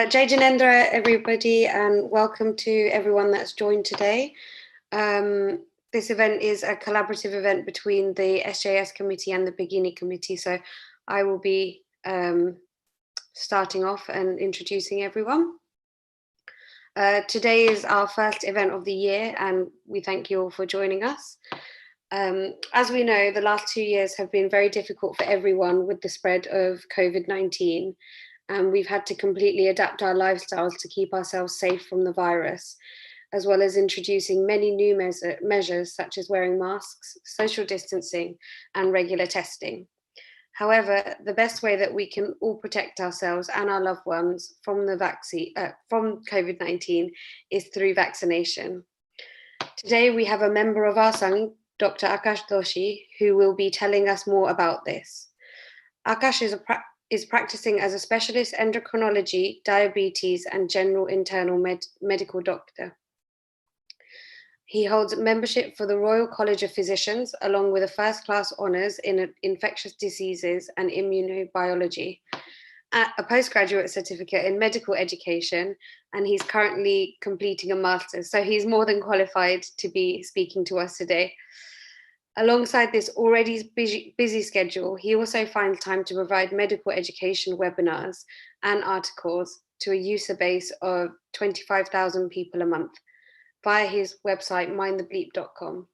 Jai Janendra, everybody, and welcome to everyone that's joined today. This event is a collaborative event between the SJS committee and the Begini committee, so I will be starting off and introducing everyone. Today is our first event of the year, and we thank you all for joining us. As we know, the last 2 years have been very difficult for everyone with the spread of COVID-19. And we've had to completely adapt our lifestyles to keep ourselves safe from the virus, as well as introducing many new measures such as wearing masks, social distancing, and regular testing. However, the best way that we can all protect ourselves and our loved ones from the from COVID-19 is through vaccination. Today, we have a member of our Sangh, Dr. Akash Doshi, who will be telling us more about this. Akash is practicing as a specialist endocrinology, diabetes, and general internal medical doctor. He holds membership for the Royal College of Physicians, along with a first-class honours in infectious diseases and immunobiology, a postgraduate certificate in medical education, and he's currently completing a master's. So he's more than qualified to be speaking to us today. Alongside this already busy schedule, he also finds time to provide medical education webinars and articles to a user base of 25,000 people a month via his website, mindthebleep.com.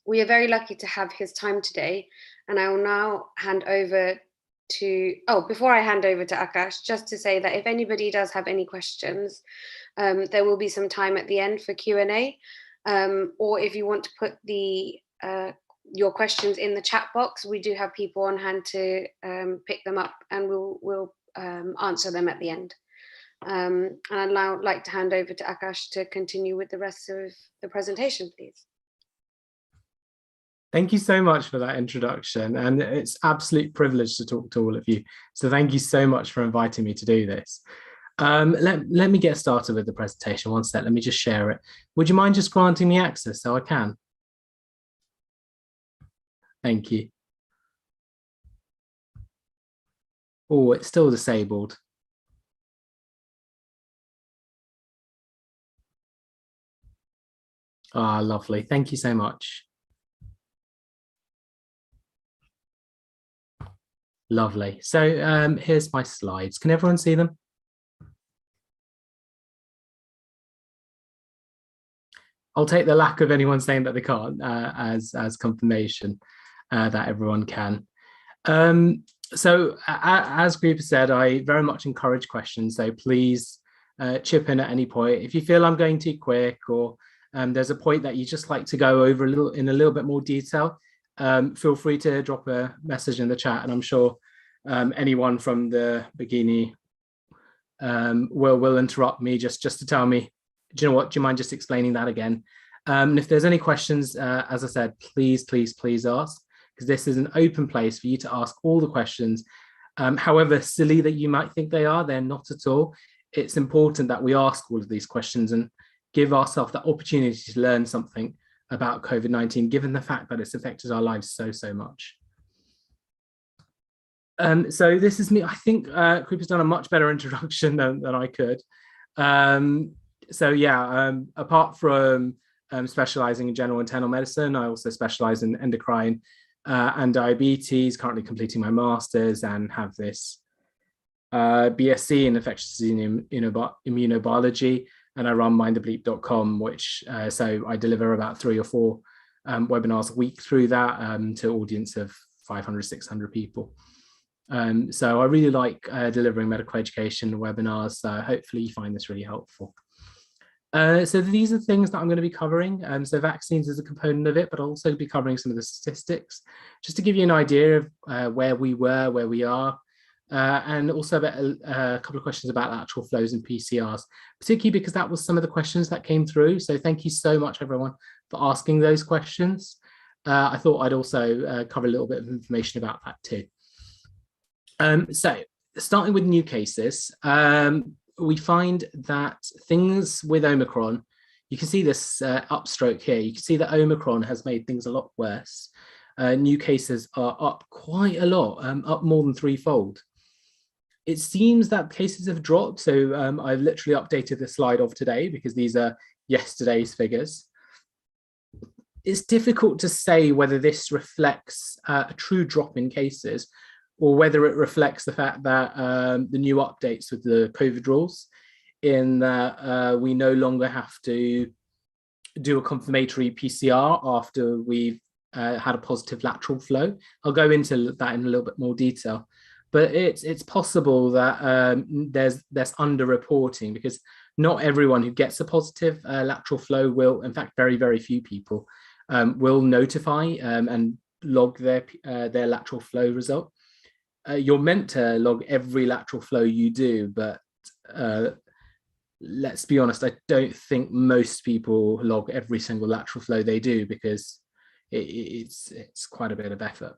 We are very lucky to have his time today, and I will now hand over to, before I hand over to Akash, just to say that if anybody does have any questions, there will be some time at the end for Q&A, or if you want to put your questions in the chat box, we do have people on hand to pick them up, and we'll answer them at the end. And I'd now like to hand over to Akash to continue with the rest of the presentation, please. Thank you so much for that introduction, and it's an absolute privilege to talk to all of you. So thank you so much for inviting me to do this. Let me get started with the presentation. One sec, let me just share it. Would you mind just granting me access so I can? Thank you. Oh, it's still disabled. Ah, lovely. Thank you so much. Lovely. So here's my slides. Can everyone see them? I'll take the lack of anyone saying that they can't as confirmation that everyone can. So as Group said, I very much encourage questions. So please chip in at any point. If you feel I'm going too quick, or there's a point that you just like to go over in a little bit more detail, feel free to drop a message in the chat, and I'm sure anyone from the Begini will interrupt me just to tell me, do you know what, do you mind just explaining that again? And if there's any questions, as I said, please ask, because this is an open place for you to ask all the questions. However silly that you might think they are, they're not at all. It's important that we ask all of these questions and give ourselves that opportunity to learn something about COVID-19, given the fact that it's affected our lives so much. So this is me. I think Krupa's done a much better introduction than I could. So yeah, apart from specializing in general internal medicine, I also specialize in endocrine and diabetes, currently completing my master's, and have this BSc in infectious disease and immunobiology, and I run mindthebleep.com, which so I deliver about 3 or 4 webinars a week through that to an audience of 500, 600 people. So I really like delivering medical education webinars, so hopefully you find this really helpful. So these are things that I'm going to be covering. So vaccines is a component of it, but I'll also be covering some of the statistics, just to give you an idea of where we were, where we are, and also about a couple of questions about lateral flows and PCRs, particularly because that was some of the questions that came through. So thank you so much, everyone, for asking those questions. I thought I'd also cover a little bit of information about that too. So starting with new cases, we find that things with Omicron, you can see this upstroke here, you can see that Omicron has made things a lot worse. new cases are up quite a lot, up more than threefold. It seems that cases have dropped. So I've literally updated the slide of today because these are yesterday's figures. It's difficult to say whether this reflects a true drop in cases or whether it reflects the fact that the new updates with the COVID rules, in that we no longer have to do a confirmatory PCR after we've had a positive lateral flow. I'll go into that in a little bit more detail, but it's possible that there's underreporting, because not everyone who gets a positive lateral flow will, in fact, very, very few people will notify and log their lateral flow result. You're meant to log every lateral flow you do, but let's be honest, I don't think most people log every single lateral flow they do, because it's quite a bit of effort.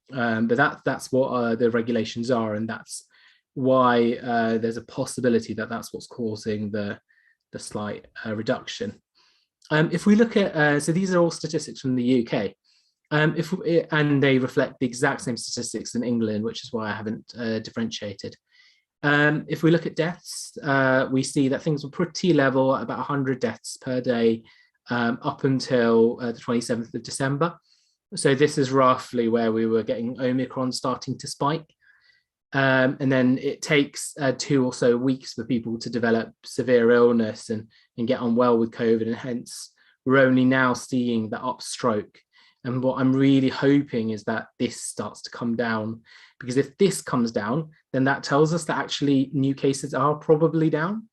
But that's what the regulations are, and that's why there's a possibility that that's what's causing the slight reduction. If we look at, so these are all statistics from the UK, and they reflect the exact same statistics in England, which is why I haven't differentiated. If we look at deaths, we see that things were pretty level at about 100 deaths per day up until the 27th of December. So this is roughly where we were getting Omicron starting to spike. And then it takes 2 or so weeks for people to develop severe illness and get unwell with COVID, and hence we're only now seeing the upstroke. And what I'm really hoping is that this starts to come down, because if this comes down, then that tells us that actually new cases are probably down,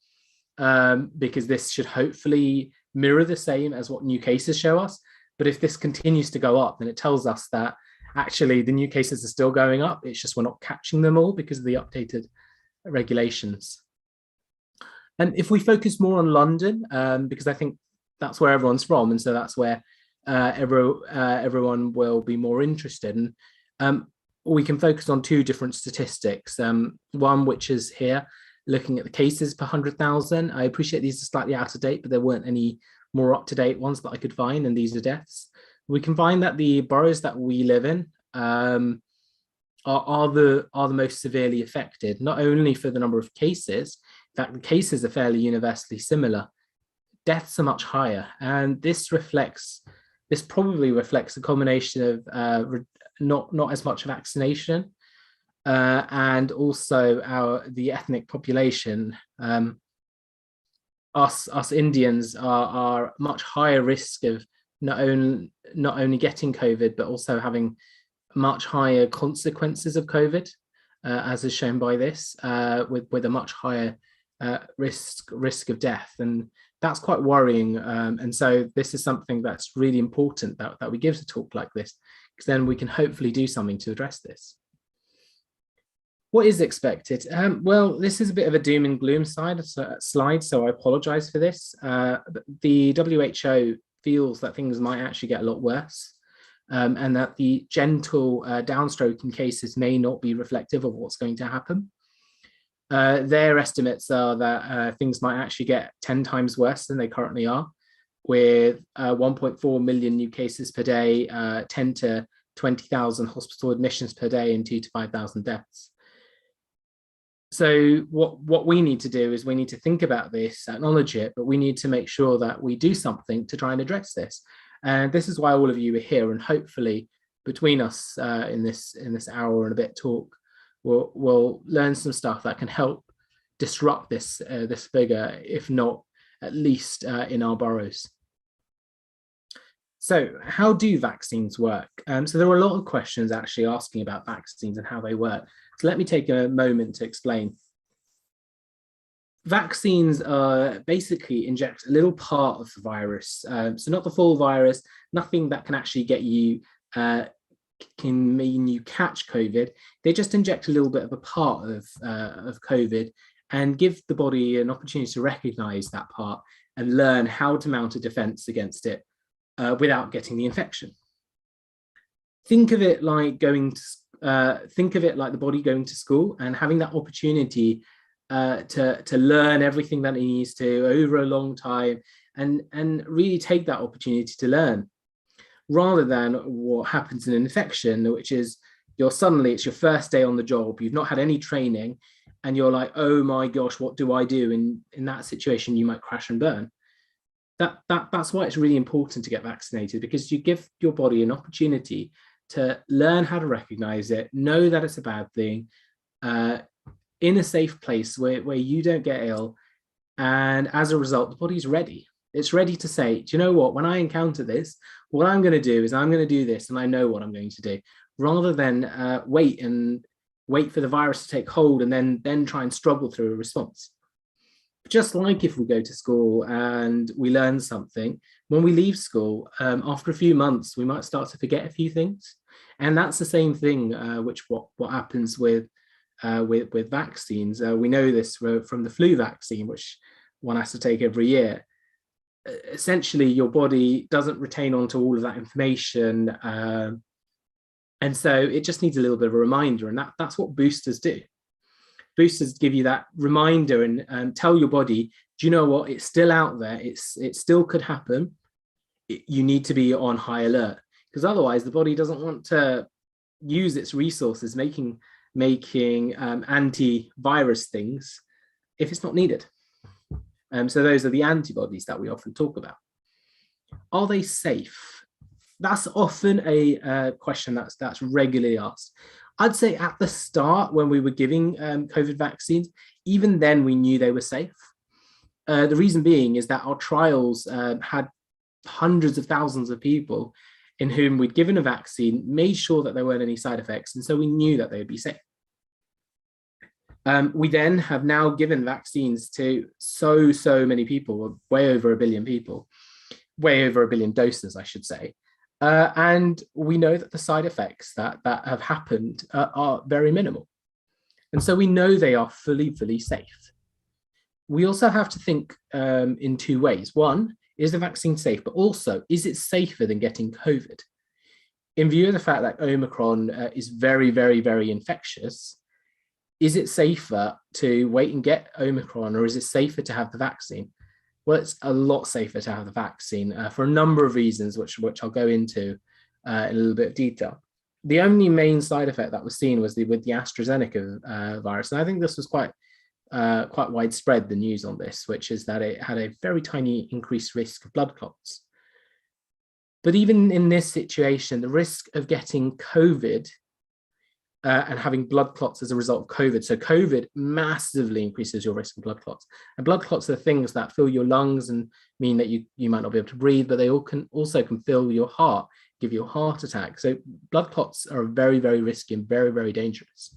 because this should hopefully mirror the same as what new cases show us. But if this continues to go up, then it tells us that actually the new cases are still going up. It's just we're not catching them all because of the updated regulations. And if we focus more on London, because I think that's where everyone's from, and so that's where everyone will be more interested. And we can focus on 2 different statistics. One which is here, looking at the cases per 100,000. I appreciate these are slightly out of date, but there weren't any more up-to-date ones that I could find, and these are deaths. We can find that the boroughs that we live in are the most severely affected, not only for the number of cases. In fact, the cases are fairly universally similar. Deaths are much higher, and this probably reflects a combination of not as much vaccination and also the ethnic population. Us Indians are much higher risk of not only getting COVID, but also having much higher consequences of COVID, as is shown by this, with a much higher risk of death. And that's quite worrying. And so this is something that's really important that we give a talk like this, because then we can hopefully do something to address this. What is expected? Well, this is a bit of a doom and gloom slide, so I apologize for this. The WHO feels that things might actually get a lot worse, and that the gentle downstroke in cases may not be reflective of what's going to happen. Their estimates are that things might actually get 10 times worse than they currently are, with 1.4 million new cases per day, 10 to 20,000 hospital admissions per day, and 2 to 5,000 deaths. So what we need to do is we need to think about this, acknowledge it, but we need to make sure that we do something to try and address this. And this is why all of you are here, and hopefully between us in this hour and a bit talk, we'll learn some stuff that can help disrupt this figure, if not at least in our boroughs. So how do vaccines work? So there were a lot of questions actually asking about vaccines and how they work. So let me take a moment to explain. Vaccines basically inject a little part of the virus. So not the full virus, nothing that can actually get you, can mean you catch COVID. They just inject a little bit of a part of COVID and give the body an opportunity to recognize that part and learn how to mount a defense against it without getting the infection. Think of it like the body going to school and having that opportunity to learn everything that it needs to over a long time, and really take that opportunity to learn. rather than what happens in an infection, which is it's your first day on the job, you've not had any training, and you're like, oh my gosh, what do I do? In that situation, you might crash and burn. That's why it's really important to get vaccinated, because you give your body an opportunity to learn how to recognize it, know that it's a bad thing, in a safe place where you don't get ill. And as a result, the body's ready. It's ready to say, do you know what? When I encounter this, what I'm going to do is I'm going to do this, and I know what I'm going to do, rather than wait for the virus to take hold and then try and struggle through a response. Just like if we go to school and we learn something, when we leave school, after a few months, we might start to forget a few things. And that's the same thing, what happens with vaccines. We know this from the flu vaccine, which one has to take every year. Essentially, your body doesn't retain onto all of that information. And so it just needs a little bit of a reminder. And that's what boosters do. Boosters give you that reminder and tell your body, do you know what? It's still out there. It still could happen. You need to be on high alert, because otherwise the body doesn't want to use its resources making antivirus things if it's not needed. So those are the antibodies that we often talk about. Are they safe? That's often a question that's regularly asked. I'd say at the start, when we were giving COVID vaccines, even then we knew they were safe. The reason being is that our trials had hundreds of thousands of people in whom we'd given a vaccine, made sure that there weren't any side effects, and so we knew that they would be safe. We then have now given vaccines to so many people, way over 1 billion people, way over 1 billion doses, I should say. And we know that the side effects that have happened are very minimal. And so we know they are fully safe. We also have to think in two ways. One, is the vaccine safe? But also, is it safer than getting COVID? In view of the fact that Omicron is very infectious, is it safer to wait and get Omicron, or is it safer to have the vaccine? Well, it's a lot safer to have the vaccine for a number of reasons, which I'll go into in a little bit of detail. The only main side effect that was seen was with the AstraZeneca virus, and I think this was quite widespread, the news on this, which is that it had a very tiny increased risk of blood clots. But even in this situation, the risk of getting COVID and having blood clots as a result of COVID. So COVID massively increases your risk of blood clots. And blood clots are things that fill your lungs and mean that you might not be able to breathe, but they also can fill your heart, give you a heart attack. So blood clots are very risky and very dangerous.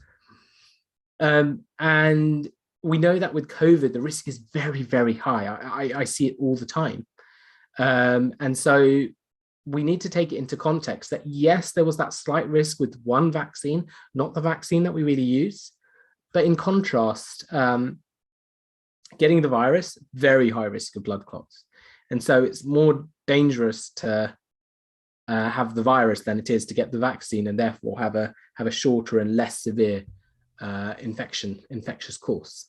And we know that with COVID, the risk is very high. I see it all the time. And so we need to take it into context that yes, there was that slight risk with one vaccine, not the vaccine that we really use. But in contrast, getting the virus, very high risk of blood clots. And so it's more dangerous to have the virus than it is to get the vaccine, and therefore have a shorter and less severe infectious course.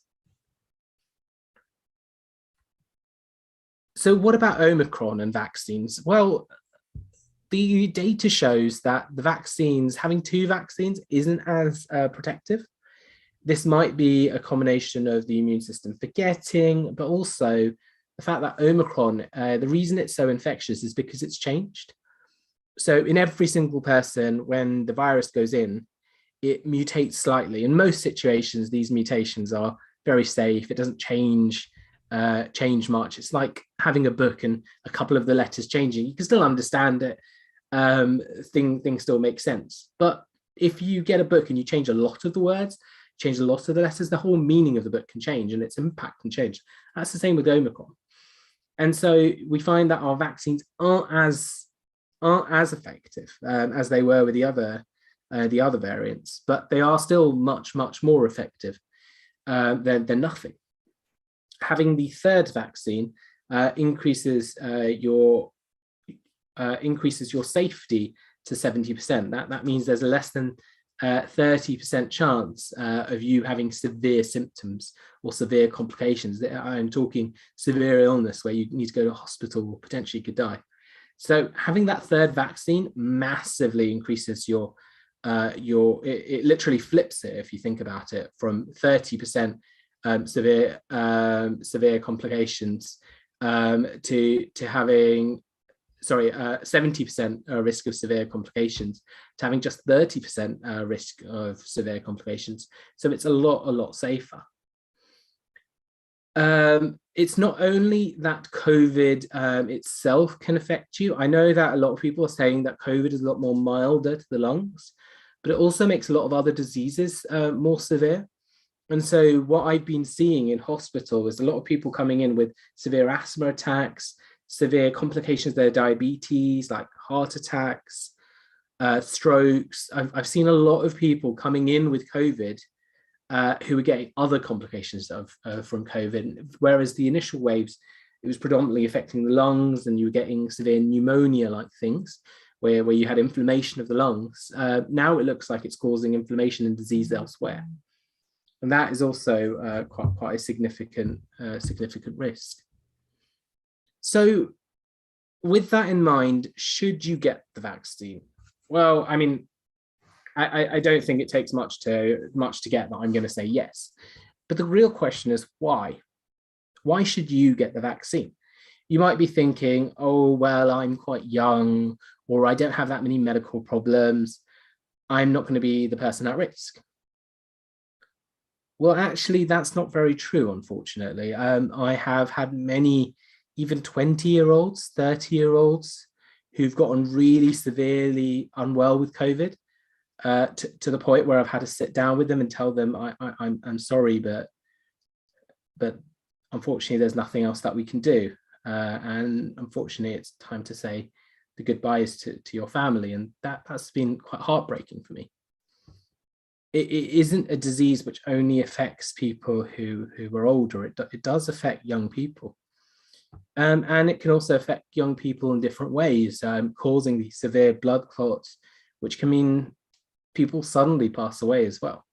So what about Omicron and vaccines? Well, the data shows that the vaccines, having two vaccines isn't as protective. This might be a combination of the immune system forgetting, but also the fact that Omicron, the reason it's so infectious is because it's changed. So in every single person, when the virus goes in, it mutates slightly. In most situations, these mutations are very safe. It doesn't change much. It's like having a book and a couple of the letters changing. You can still understand it. Things still make sense. But if you get a book and you change a lot of the words, change a lot of the letters, the whole meaning of the book can change and its impact can change. That's the same with Omicron. And so we find that our vaccines aren't as effective as they were with the other variants, but they are still much more effective than nothing. Having the third vaccine increases your safety to 70%. That means there's a less than 30% chance of you having severe symptoms or severe complications. I'm talking severe illness where you need to go to hospital or potentially could die. So having that third vaccine massively increases it literally flips it, if you think about it, from 30% severe complications to having 70% risk of severe complications to having just 30% risk of severe complications. So it's a lot safer. It's not only that COVID itself can affect you. I know that a lot of people are saying that COVID is a lot more milder to the lungs, but it also makes a lot of other diseases more severe. And so what I've been seeing in hospital is a lot of people coming in with severe asthma attacks, severe complications of their diabetes, like heart attacks, strokes. I've seen a lot of people coming in with COVID who were getting other complications from COVID, whereas the initial waves, it was predominantly affecting the lungs, and you were getting severe pneumonia-like things, where you had inflammation of the lungs. Now it looks like it's causing inflammation and disease elsewhere. And that is also quite a significant risk. So with that in mind, should you get the vaccine? Well, I mean, I don't think it takes much to get that I'm going to say yes. But the real question is why? Why should you get the vaccine? You might be thinking, oh, well, I'm quite young, or I don't have that many medical problems. I'm not going to be the person at risk. Well, actually, that's not very true, unfortunately. I have had many, even 20-year-olds, 30-year-olds, who've gotten really severely unwell with COVID, to the point where I've had to sit down with them and tell them, I'm sorry, but unfortunately, there's nothing else that we can do. And unfortunately, it's time to say the goodbyes to your family. And that's been quite heartbreaking for me. It isn't a disease which only affects people who are older. It does affect young people. And it can also affect young people in different ways, causing these severe blood clots, which can mean people suddenly pass away as well.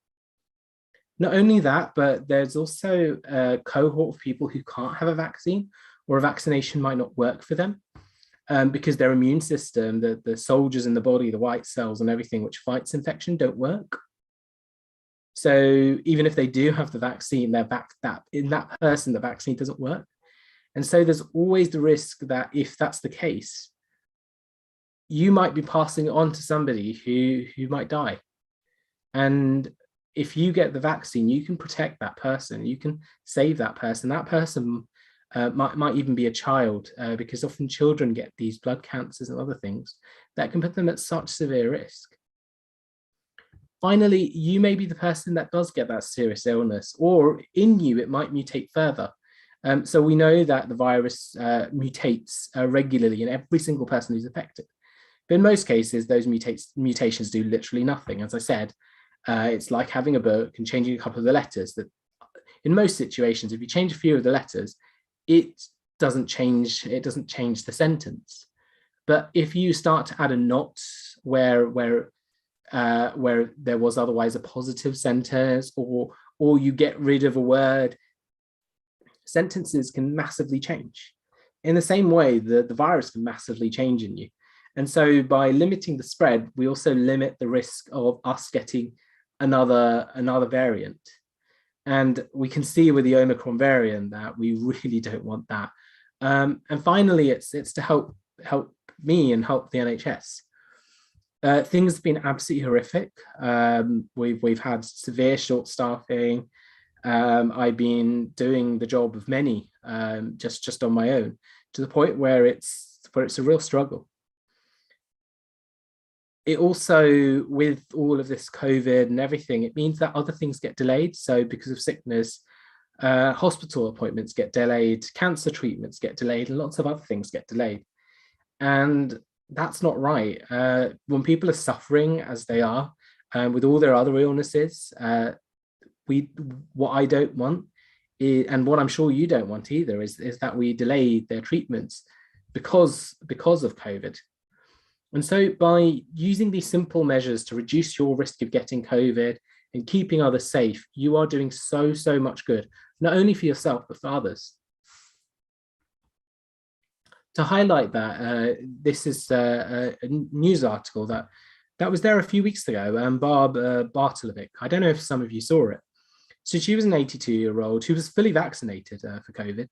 Not only that, but there's also a cohort of people who can't have a vaccine, or a vaccination might not work for them, because their immune system, the soldiers in the body, the white cells and everything which fights infection, don't work. So even if they do have the vaccine, in that person, the vaccine doesn't work. And so there's always the risk that if that's the case, you might be passing it on to somebody who might die. And if you get the vaccine, you can protect that person, you can save that person. That person might even be a child, because often children get these blood cancers and other things that can put them at such severe risk. Finally, you may be the person that does get that serious illness, or in you, it might mutate further. So we know that the virus mutates regularly in every single person who's affected. But in most cases, those mutations do literally nothing. As I said, it's like having a book and changing a couple of the letters. That in most situations, if you change a few of the letters, it doesn't change the sentence. But if you start to add a not where there was otherwise a positive sentence, or you get rid of a word, sentences can massively change. In the same way, the virus can massively change in you. And so by limiting the spread, we also limit the risk of us getting another variant. And we can see with the Omicron variant that we really don't want that. And finally, it's to help me and help the NHS. Things have been absolutely horrific. We've had severe short staffing. I've been doing the job of many just on my own, to the point where it's a real struggle. It also, with all of this COVID and everything, it means that other things get delayed. So because of sickness, hospital appointments get delayed, cancer treatments get delayed, and lots of other things get delayed. And that's not right. When people are suffering as they are, with all their other illnesses, what I don't want, and what I'm sure you don't want either, is that we delay their treatments because of COVID. And so by using these simple measures to reduce your risk of getting COVID and keeping others safe, you are doing so much good, not only for yourself, but for others. to highlight that, this is a news article that was there a few weeks ago. Bartolovic. I don't know if some of you saw it. So she was an 82-year-old who was fully vaccinated for COVID,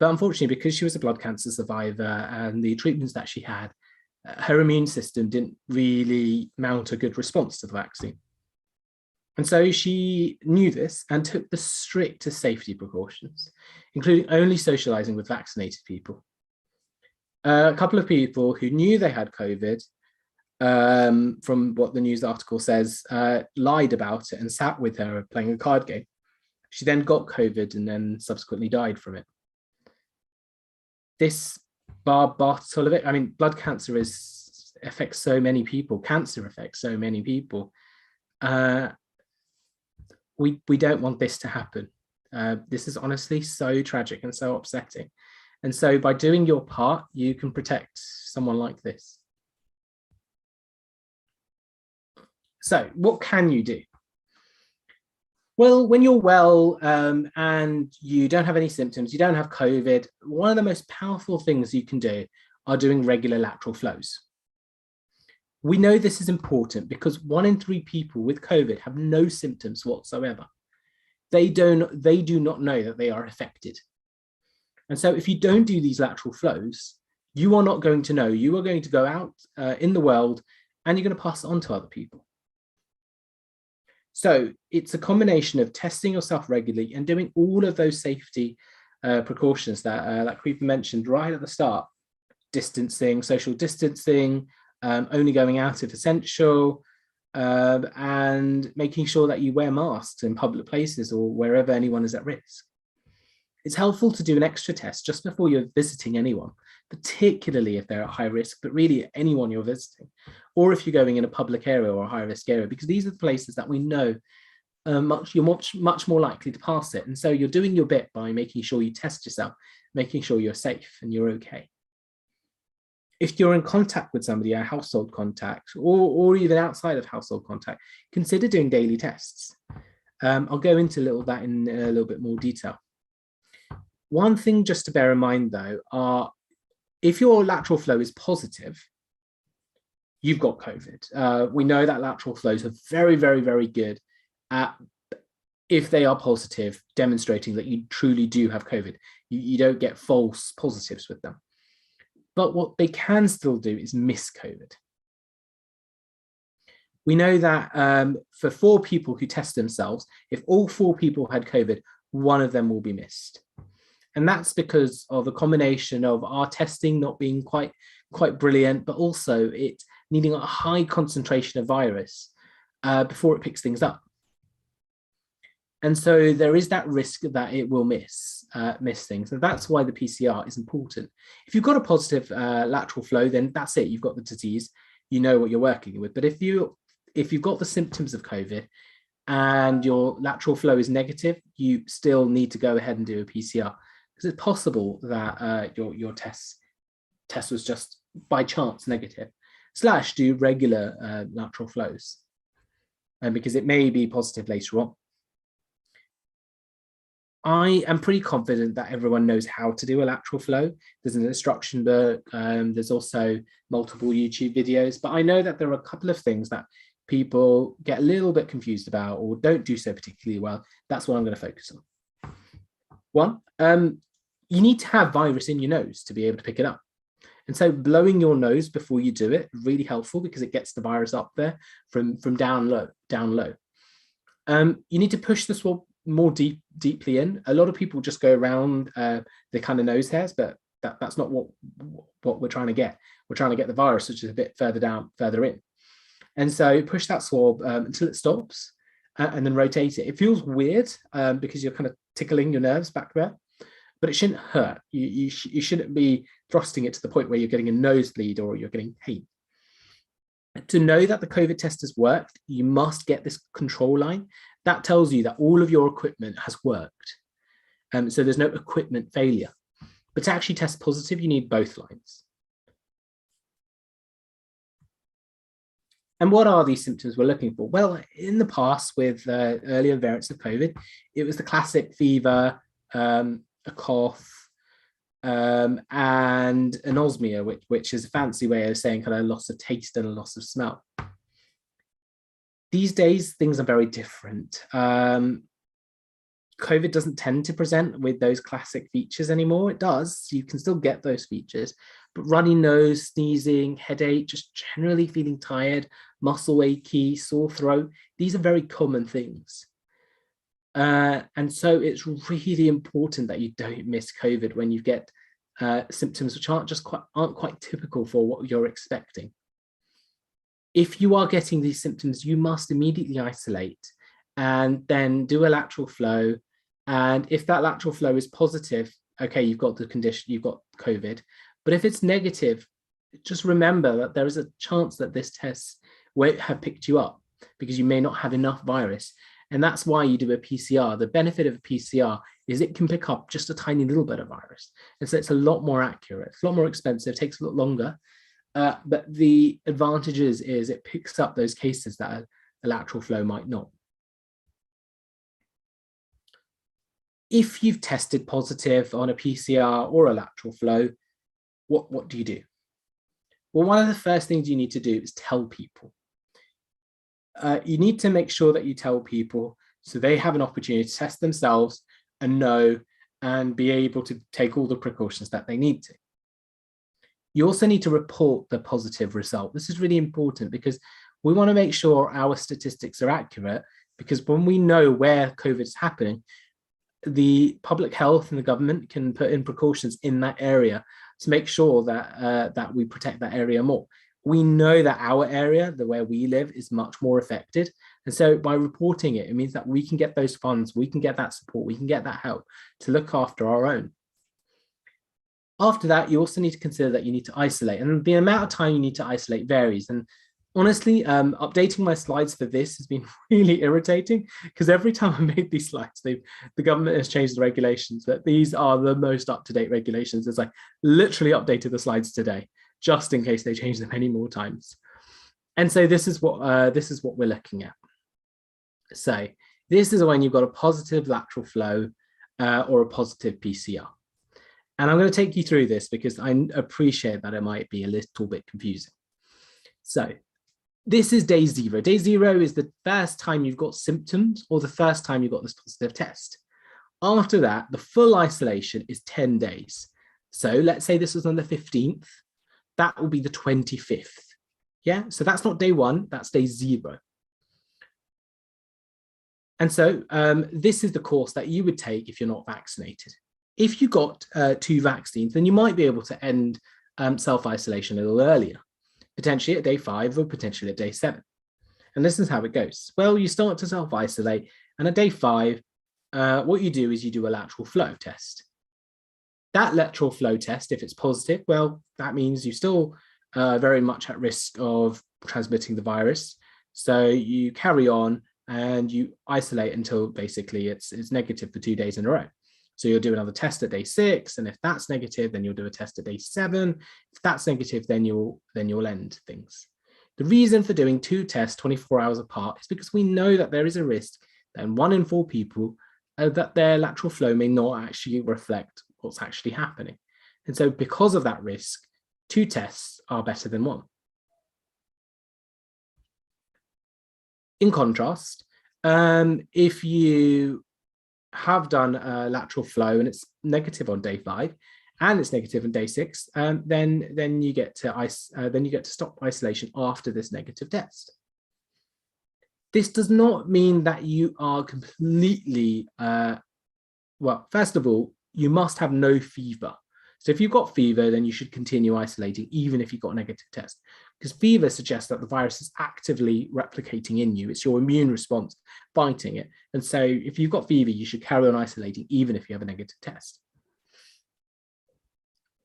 but unfortunately, because she was a blood cancer survivor and the treatments that she had, her immune system didn't really mount a good response to the vaccine. And so she knew this and took the strictest safety precautions, including only socializing with vaccinated people. A couple of people who knew they had COVID, from what the news article says, lied about it and sat with her playing a card game. She then got COVID and then subsequently died from it. This Bartolovic, I mean, blood cancer affects so many people. Cancer affects so many people. We don't want this to happen. This is honestly so tragic and so upsetting. And so by doing your part, you can protect someone like this. So what can you do? Well, when you're well and you don't have any symptoms, you don't have COVID, one of the most powerful things you can do are doing regular lateral flows. We know this is important because 1 in 3 people with COVID have no symptoms whatsoever. They do not know that they are affected. And so if you don't do these lateral flows, you are not going to know. You are going to go out in the world and you're going to pass it on to other people. So it's a combination of testing yourself regularly and doing all of those safety precautions that Creeper mentioned right at the start. Distancing, social distancing, only going out if essential, and making sure that you wear masks in public places or wherever anyone is at risk. It's helpful to do an extra test just before you're visiting anyone, particularly if they're at high risk, but really anyone you're visiting, or if you're going in a public area or a high risk area, because these are the places that we know you're much more likely to pass it. And so you're doing your bit by making sure you test yourself, making sure you're safe and you're okay. If you're in contact with somebody, a household contact, or even outside of household contact, consider doing daily tests. I'll go into that in a little bit more detail. One thing just to bear in mind though, if your lateral flow is positive, you've got COVID. We know that lateral flows are very, very, very good at, if they are positive, demonstrating that you truly do have COVID. You don't get false positives with them. But what they can still do is miss COVID. We know that for 4 people who test themselves, if all 4 people had COVID, 1 of them will be missed. And that's because of a combination of our testing not being quite brilliant, but also it needing a high concentration of virus before it picks things up. And so there is that risk that it will miss things. And that's why the PCR is important. If you've got a positive lateral flow, then that's it. You've got the disease, you know what you're working with. But if you've got the symptoms of COVID and your lateral flow is negative, you still need to go ahead and do a PCR. Because it's possible that your test was just by chance negative, / do regular lateral flows, because it may be positive later on. I am pretty confident that everyone knows how to do a lateral flow. There's an instruction book, there's also multiple YouTube videos, but I know that there are a couple of things that people get a little bit confused about or don't do so particularly well. That's what I'm going to focus on. 1, you need to have virus in your nose to be able to pick it up. And so blowing your nose before you do it, really helpful because it gets the virus up there from down low. You need to push the swab more deeply in. A lot of people just go around the kind of nose hairs, but that's not what we're trying to get. We're trying to get the virus, which is a bit further in. And so push that swab until it stops and then rotate it. It feels weird because you're kind of tickling your nerves back there, but it shouldn't hurt. You shouldn't be thrusting it to the point where you're getting a nosebleed or you're getting pain. To know that the COVID test has worked, you must get this control line. That tells you that all of your equipment has worked. So there's no equipment failure. But to actually test positive, you need both lines. And what are these symptoms we're looking for? Well, in the past with earlier variants of COVID, it was the classic fever, a cough, and anosmia, which is a fancy way of saying kind of loss of taste and a loss of smell. These days, things are very different. COVID doesn't tend to present with those classic features anymore. It does, you can still get those features, but runny nose, sneezing, headache, just generally feeling tired, muscle achy, sore throat, these are very common things. And so it's really important that you don't miss COVID when you get symptoms which aren't quite typical for what you're expecting. If you are getting these symptoms, you must immediately isolate and then do a lateral flow. And if that lateral flow is positive, okay, you've got the condition, you've got COVID. But if it's negative, just remember that there is a chance that this test won't have picked you up because you may not have enough virus. And that's why you do a PCR. The benefit of a PCR is it can pick up just a tiny little bit of virus. And so it's a lot more accurate, it's a lot more expensive, takes a lot longer. But the advantages is it picks up those cases that a lateral flow might not. If you've tested positive on a PCR or a lateral flow, what do you do? Well, one of the first things you need to do is tell people. You need to make sure that you tell people so they have an opportunity to test themselves and know and be able to take all the precautions that they need to. You also need to report the positive result. This is really important because we want to make sure our statistics are accurate, because when we know where COVID is happening, the public health and the government can put in precautions in that area to make sure that that we protect that area more. We know that our area, the where we live, is much more affected. And so by reporting it, it means that we can get those funds, we can get that support, we can get that help to look after our own. After that, you also need to consider that you need to isolate, and the amount of time you need to isolate varies. And honestly, updating my slides for this has been really irritating because every time I made these slides, the government has changed the regulations, but these are the most up-to-date regulations. It's like literally updated the slides today, just in case they change them any more times. And so this is what we're looking at. So this is when you've got a positive lateral flow or a positive PCR. And I'm going to take you through this because I appreciate that it might be a little bit confusing. So this is day 0. Day 0 is the first time you've got symptoms or the first time you've got this positive test. After that, the full isolation is 10 days. So let's say this was on the 15th. That will be the 25th. Yeah, so that's not day 1, that's day 0. And so this is the course that you would take if you're not vaccinated. If you got 2 vaccines, then you might be able to end self-isolation a little earlier, potentially at day 5 or potentially at day 7. And this is how it goes. Well, you start to self-isolate, and at day 5, what you do is you do a lateral flow test. That lateral flow test, if it's positive, well, that means you're still very much at risk of transmitting the virus. So you carry on and you isolate until basically it's negative for 2 days in a row. So you'll do another test at day 6, and if that's negative, then you'll do a test at day 7. If that's negative, then you'll end things. The reason for doing 2 tests 24 hours apart is because we know that there is a risk that in 1 in 4 people that their lateral flow may not actually reflect what's actually happening. And so because of that risk, 2 tests are better than 1. In contrast, if you have done a lateral flow and it's negative on day 5 and it's negative on day 6, then you get to stop isolation after this negative test. This does not mean that you are completely well, first of all, you must have no fever. So if you've got fever, then you should continue isolating even if you've got a negative test, because fever suggests that the virus is actively replicating in you. It's your immune response fighting it. And so if you've got fever, you should carry on isolating even if you have a negative test.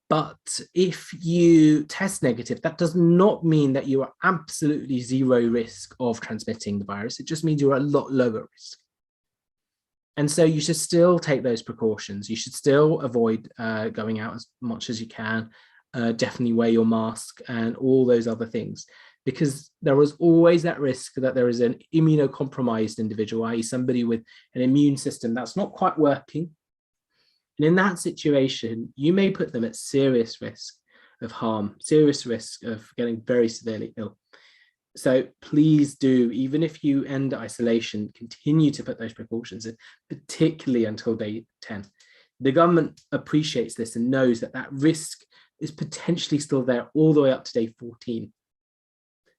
But if you test negative, that does not mean that you are absolutely 0 risk of transmitting the virus. It just means you're a lot lower risk. And so you should still take those precautions. You should still avoid going out as much as you can. Definitely wear your mask and all those other things, because there is always that risk that there is an immunocompromised individual, i.e. somebody with an immune system that's not quite working. And in that situation, you may put them at serious risk of harm, serious risk of getting very severely ill. So please do, even if you end isolation, continue to put those precautions in, particularly until day 10. The government appreciates this and knows that that risk is potentially still there all the way up to day 14.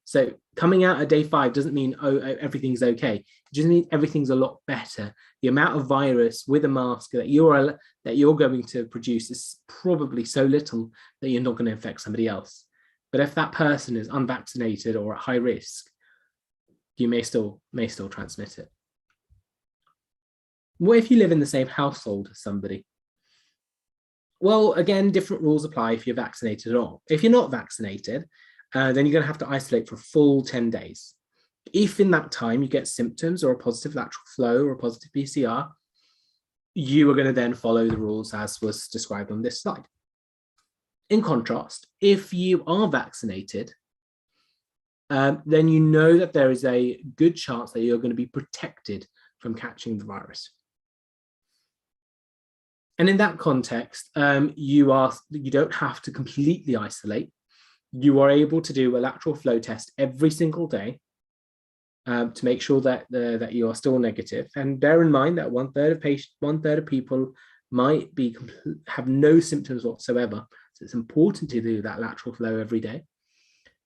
So coming out at day 5 doesn't mean, everything's okay. It just means everything's a lot better. The amount of virus with a mask that you're going to produce is probably so little that you're not going to infect somebody else. But if that person is unvaccinated or at high risk, you may still transmit it. What if you live in the same household as somebody? Well, again, different rules apply if you're vaccinated or not. If you're not vaccinated, then you're going to have to isolate for a full 10 days. If in that time you get symptoms or a positive lateral flow or a positive PCR, you are going to then follow the rules as was described on this slide. In contrast, if you are vaccinated, then you know that there is a good chance that you're going to be protected from catching the virus. And in that context, you don't have to completely isolate. You are able to do a lateral flow test every single day to make sure that you are still negative. And bear in mind that one third of people might have no symptoms whatsoever. So it's important to do that lateral flow every day,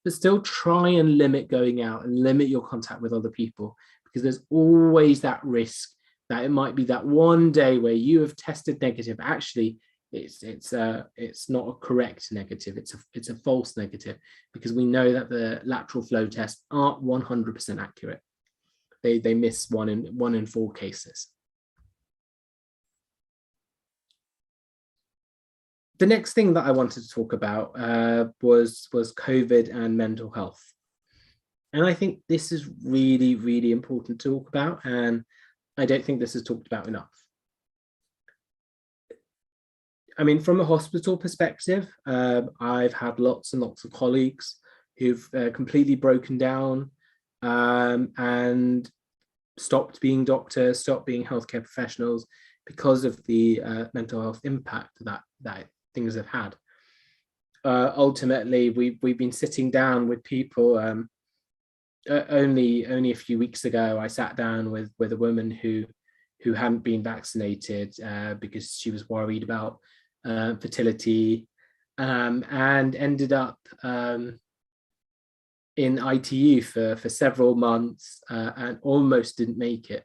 but still try and limit going out and limit your contact with other people, because there's always that risk that it might be that one day where you have tested negative. Actually, it's not a correct negative. It's a false negative, because we know that the lateral flow tests aren't 100% accurate. They miss one in 4 cases. The next thing that I wanted to talk about was COVID and mental health. And I think this is really, really important to talk about, and I don't think this is talked about enough. I mean, from a hospital perspective, I've had lots and lots of colleagues who've completely broken down and stopped being doctors, stopped being healthcare professionals because of the mental health impact that things have had. Ultimately, we've been sitting down with people. Only a few weeks ago, I sat down with a woman who hadn't been vaccinated because she was worried about fertility, and ended up in ITU for several months and almost didn't make it.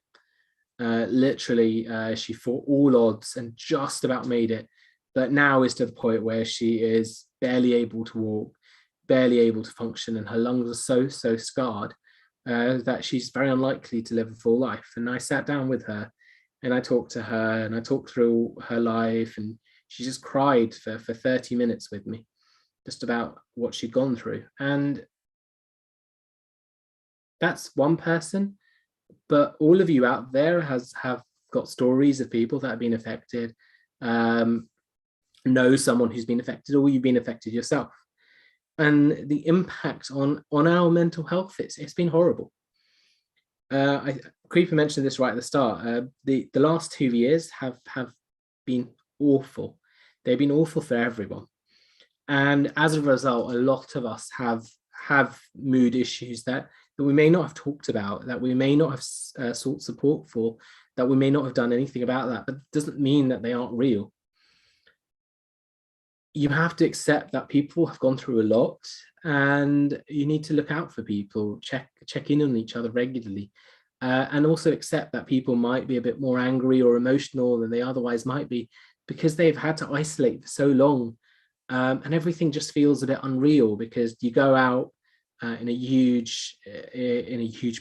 Literally, she fought all odds and just about made it, but now is to the point where she is barely able to walk, barely able to function, and her lungs are so scarred that she's very unlikely to live a full life. And I sat down with her and I talked to her and I talked through her life, and she just cried for 30 minutes with me, just about what she'd gone through. And that's one person, but all of you out there have got stories of people that have been affected, know someone who's been affected, or you've been affected yourself. And the impact on our mental health, it's been horrible. Creeper mentioned this right at the start. The last 2 years have been awful. They've been awful for everyone. And as a result, a lot of us have mood issues that we may not have talked about, that we may not have sought support for, that we may not have done anything about that, but it doesn't mean that they aren't real. You have to accept that people have gone through a lot, and you need to look out for people, check in on each other regularly, and also accept that people might be a bit more angry or emotional than they otherwise might be, because they've had to isolate for so long, and everything just feels a bit unreal, because you go out in a huge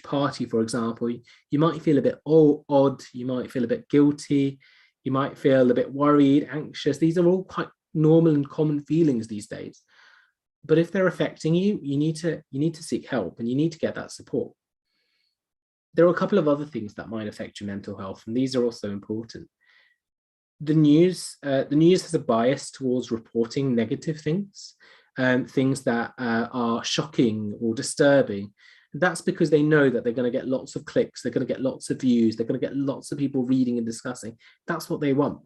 party, for example, you might feel a bit odd, you might feel a bit guilty, you might feel a bit worried, anxious. These are all quite normal and common feelings these days. But if they're affecting you, you need to seek help, and you need to get that support. There are a couple of other things that might affect your mental health, and these are also important. The news has a bias towards reporting negative things, things that are shocking or disturbing. That's because they know that they're going to get lots of clicks, they're going to get lots of views, they're going to get lots of people reading and discussing. That's what they want.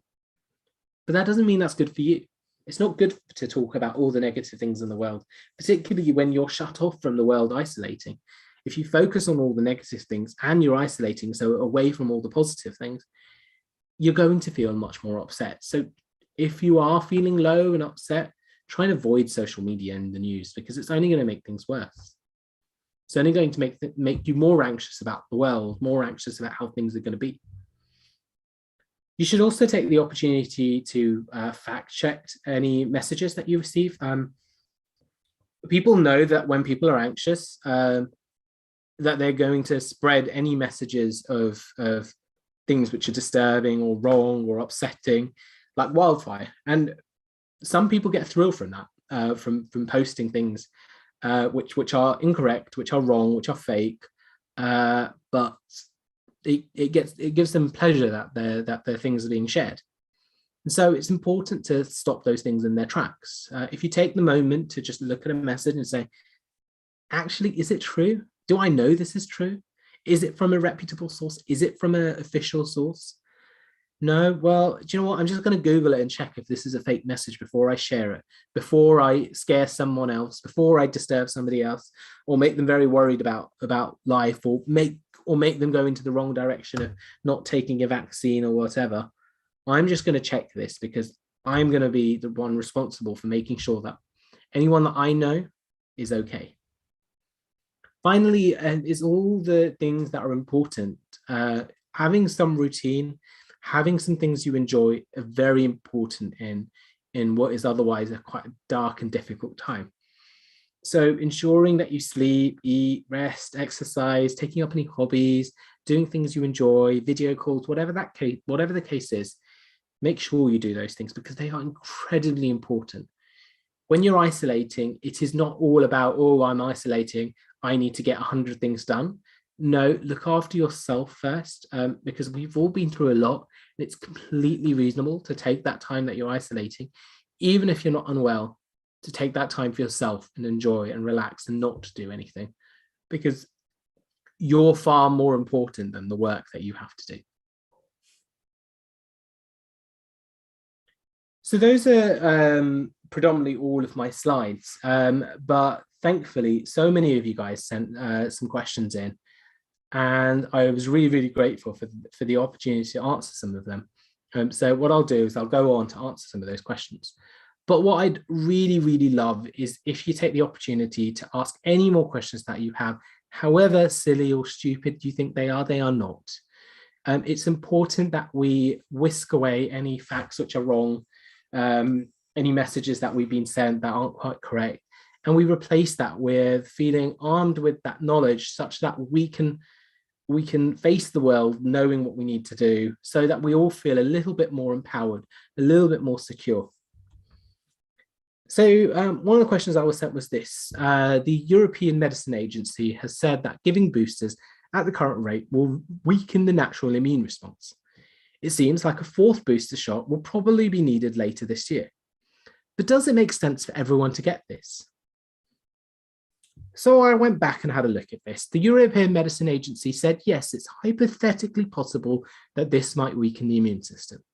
but that doesn't mean that's good for you. It's not good to talk about all the negative things in the world, particularly when you're shut off from the world, isolating. If you focus on all the negative things and you're isolating, so away from all the positive things, you're going to feel much more upset. So if you are feeling low and upset, try and avoid social media and the news, because it's only going to make things worse. It's only going to make you more anxious about the world, more anxious about how things are going to be. You should also take the opportunity to fact check any messages that you receive. People know that when people are anxious, that they're going to spread any messages of things which are disturbing or wrong or upsetting like wildfire. And some people get a thrill from that, from posting things which are incorrect, which are wrong, which are fake, but it gives them pleasure that their things are being shared. And so it's important to stop those things in their tracks. If you take the moment to just look at a message and say, actually, is it true? Do I know this is true? Is it from a reputable source? Is it from an official source? No, well, do you know what? I'm just going to Google it and check if this is a fake message before I share it, before I scare someone else, before I disturb somebody else, or make them very worried about life, or make them go into the wrong direction of not taking a vaccine or whatever. I'm just going to check this because I'm going to be the one responsible for making sure that anyone that I know is okay. Finally, is all the things that are important. Having some routine, having some things you enjoy are very important in what is otherwise a quite dark and difficult time. So ensuring that you sleep, eat, rest, exercise, taking up any hobbies, doing things you enjoy, video calls, whatever the case is, make sure you do those things because they are incredibly important. When you're isolating, it is not all about, oh, I'm isolating, I need to get 100 things done. No, look after yourself first, because we've all been through a lot. And it's completely reasonable to take that time that you're isolating, even if you're not unwell, to take that time for yourself and enjoy and relax and not to do anything, because you're far more important than the work that you have to do. So those are predominantly all of my slides, but thankfully, so many of you guys sent some questions in, and I was really, really grateful for the opportunity to answer some of them. So what I'll do is I'll go on to answer some of those questions. But what I'd really, really love is if you take the opportunity to ask any more questions that you have, however silly or stupid you think they are not. It's important that we whisk away any facts which are wrong, any messages that we've been sent that aren't quite correct, and we replace that with feeling armed with that knowledge such that we can face the world knowing what we need to do, so that we all feel a little bit more empowered, a little bit more secure. So one of the questions I was sent was this. The European Medicine Agency has said that giving boosters at the current rate will weaken the natural immune response. It seems like a fourth booster shot will probably be needed later this year. But does it make sense for everyone to get this? So I went back and had a look at this. The European Medicine Agency said, yes, it's hypothetically possible that this might weaken the immune system.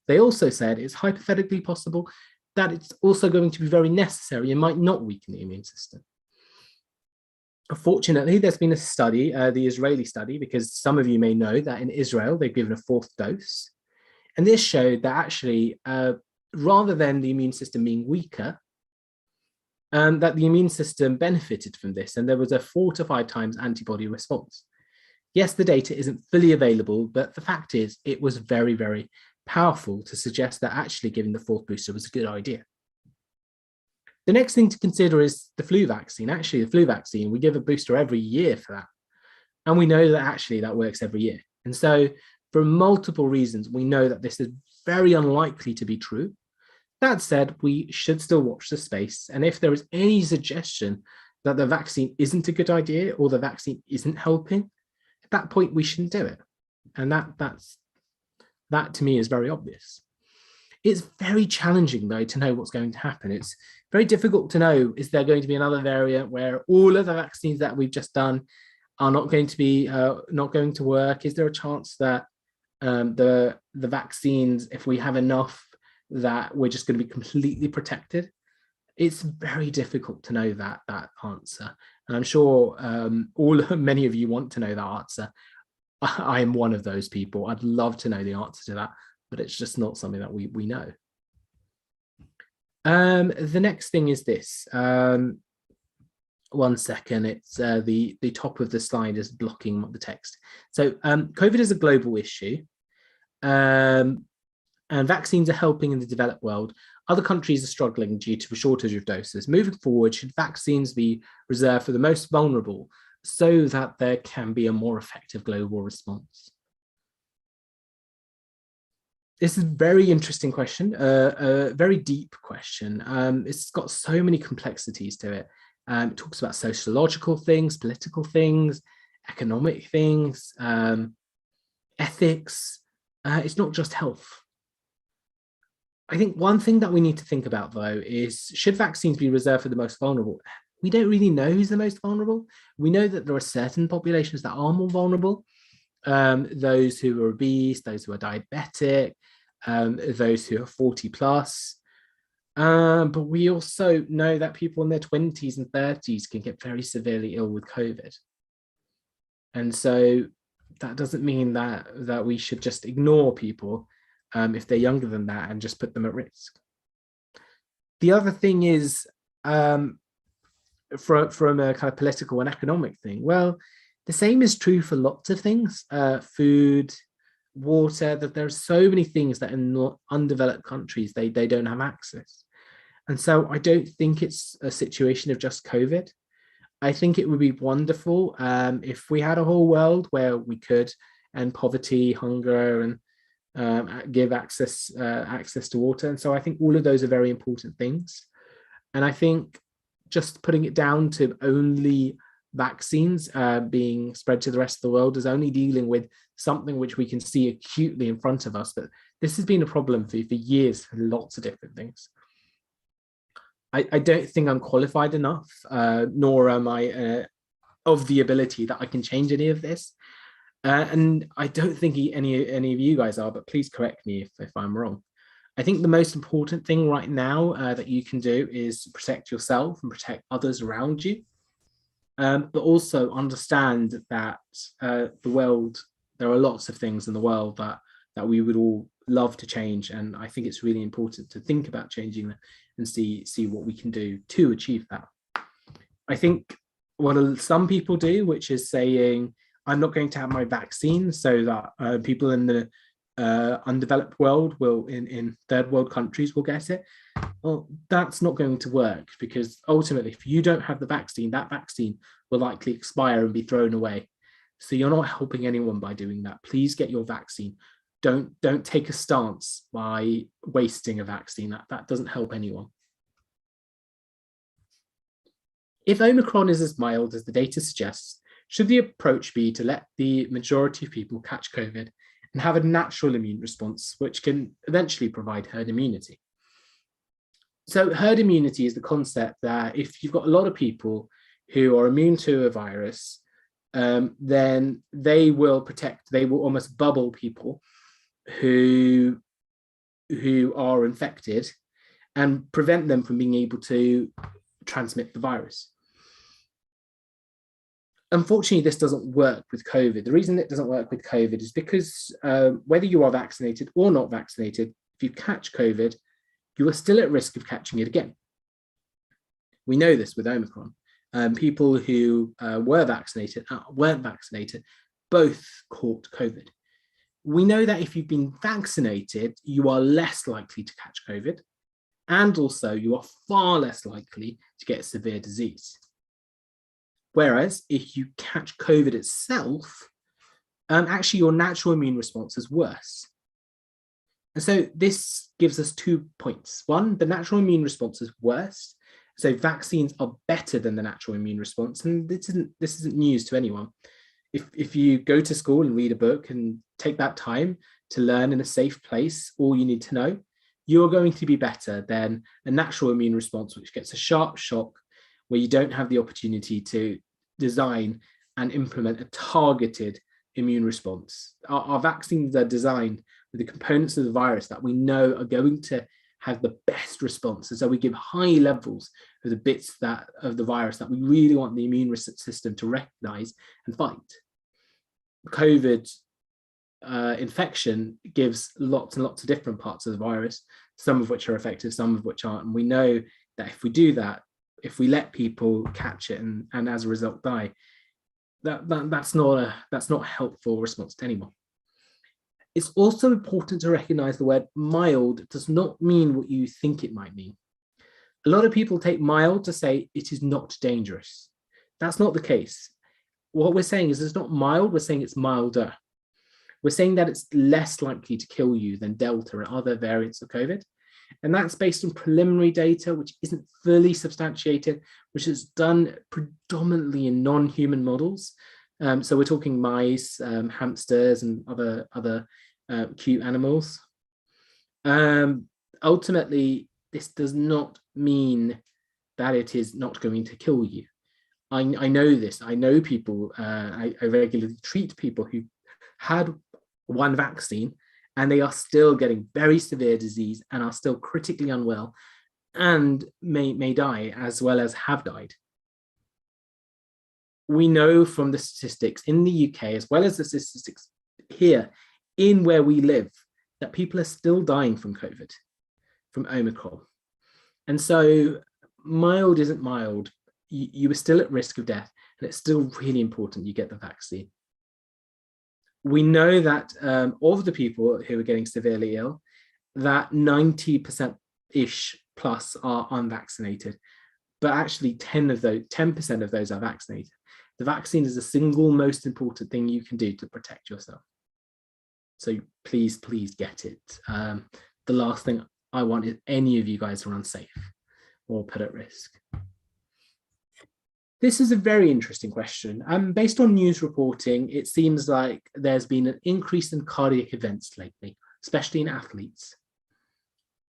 They also said it's hypothetically possible that it's also going to be very necessary and might not weaken the immune system. Fortunately, there's been a study, the Israeli study, because some of you may know that in Israel, they've given a fourth dose. And this showed that actually, rather than the immune system being weaker, that the immune system benefited from this. And there was a 4 to 5 times antibody response. Yes, the data isn't fully available, but the fact is it was very, very powerful to suggest that actually giving the fourth booster was a good idea. The next thing to consider is the flu vaccine. Actually, the flu vaccine, we give a booster every year for that. And we know that actually that works every year. And so for multiple reasons, we know that this is very unlikely to be true. That said, we should still watch the space. And if there is any suggestion that the vaccine isn't a good idea or the vaccine isn't helping, at that point, we shouldn't do it. And that to me is very obvious. It's very challenging, though, to know what's going to happen. It's very difficult to know, is there going to be another variant where all of the vaccines that we've just done are not going to be not going to work? Is there a chance that the vaccines, if we have enough, that we're just going to be completely protected? It's very difficult to know that answer. And I'm sure many of you want to know that answer. I am one of those people. I'd love to know the answer to that, but it's just not something that we know. The next thing is this. One second, it's the top of the slide is blocking the text. So COVID is a global issue, and vaccines are helping in the developed world. Other countries are struggling due to a shortage of doses. Moving forward, should vaccines be reserved for the most vulnerable so that there can be a more effective global response? This is a very interesting question, a very deep question. It's got so many complexities to it. It talks about sociological things, political things, economic things, ethics. It's not just health. I think one thing that we need to think about, though, is should vaccines be reserved for the most vulnerable? We don't really know who's the most vulnerable. We know that there are certain populations that are more vulnerable. Those who are obese, those who are diabetic, those who are 40 plus. But we also know that people in their 20s and 30s can get very severely ill with COVID. And so that doesn't mean that we should just ignore people if they're younger than that and just put them at risk. The other thing is, from a kind of political and economic thing, well, the same is true for lots of things, food, water, that there are so many things that in undeveloped countries, they don't have access. And so I don't think it's a situation of just COVID. I think it would be wonderful if we had a whole world where we could end poverty, hunger, and give access to water. And so I think all of those are very important things. And I think just putting it down to only vaccines being spread to the rest of the world is only dealing with something which we can see acutely in front of us. But this has been a problem for years for lots of different things. I don't think I'm qualified enough, nor am I of the ability that I can change any of this. And I don't think any of you guys are, but please correct me if I'm wrong. I think the most important thing right now that you can do is protect yourself and protect others around you. But also understand that the world, there are lots of things in the world that we would all love to change. And I think it's really important to think about changing that and see what we can do to achieve that. I think what some people do, which is saying, I'm not going to have my vaccine so that people in the undeveloped world will, in third world countries, will get it. Well, that's not going to work, because ultimately, if you don't have the vaccine, that vaccine will likely expire and be thrown away. So you're not helping anyone by doing that. Please get your vaccine. Don't take a stance by wasting a vaccine. That doesn't help anyone. If Omicron is as mild as the data suggests, should the approach be to let the majority of people catch COVID and have a natural immune response, which can eventually provide herd immunity? So herd immunity is the concept that if you've got a lot of people who are immune to a virus, then they will almost bubble people who are infected and prevent them from being able to transmit the virus. Unfortunately, this doesn't work with COVID. The reason it doesn't work with COVID is because whether you are vaccinated or not vaccinated, if you catch COVID, you are still at risk of catching it again. We know this with Omicron. People who weren't vaccinated, both caught COVID. We know that if you've been vaccinated, you are less likely to catch COVID, and also you are far less likely to get severe disease. Whereas if you catch COVID itself, actually your natural immune response is worse. And so this gives us 2 points. One, the natural immune response is worse. So vaccines are better than the natural immune response. And this isn't news to anyone. If you go to school and read a book and take that time to learn in a safe place, all you need to know, you're going to be better than a natural immune response, which gets a sharp shock where you don't have the opportunity to design and implement a targeted immune response. Our vaccines are designed with the components of the virus that we know are going to have the best response. And so we give high levels of the bits of the virus that we really want the immune system to recognize and fight. COVID infection gives lots and lots of different parts of the virus, some of which are effective, some of which aren't. And we know that if we do that, if we let people catch it and as a result die, that's not a helpful response to anyone. It's also important to recognize the word mild does not mean what you think it might mean. A lot of people take mild to say it is not dangerous. That's not the case. What we're saying is it's not mild, we're saying it's milder. We're saying that it's less likely to kill you than Delta and other variants of COVID. And that's based on preliminary data, which isn't fully substantiated, which is done predominantly in non-human models. So we're talking mice, hamsters, and other cute animals. Ultimately, this does not mean that it is not going to kill you. I know this. I know people, I regularly treat people who had one vaccine and they are still getting very severe disease and are still critically unwell and may die, as well as have died. We know from the statistics in the UK, as well as the statistics here in where we live, that people are still dying from COVID, from Omicron. And so mild isn't mild. You are still at risk of death, and it's still really important you get the vaccine. We know that of the people who are getting severely ill, that 90%-ish plus are unvaccinated, but actually 10% of those are vaccinated. The vaccine is the single most important thing you can do to protect yourself. So please, please get it. The last thing I want is any of you guys to run safe or put at risk. This is a very interesting question. Based on news reporting, it seems like there's been an increase in cardiac events lately, especially in athletes.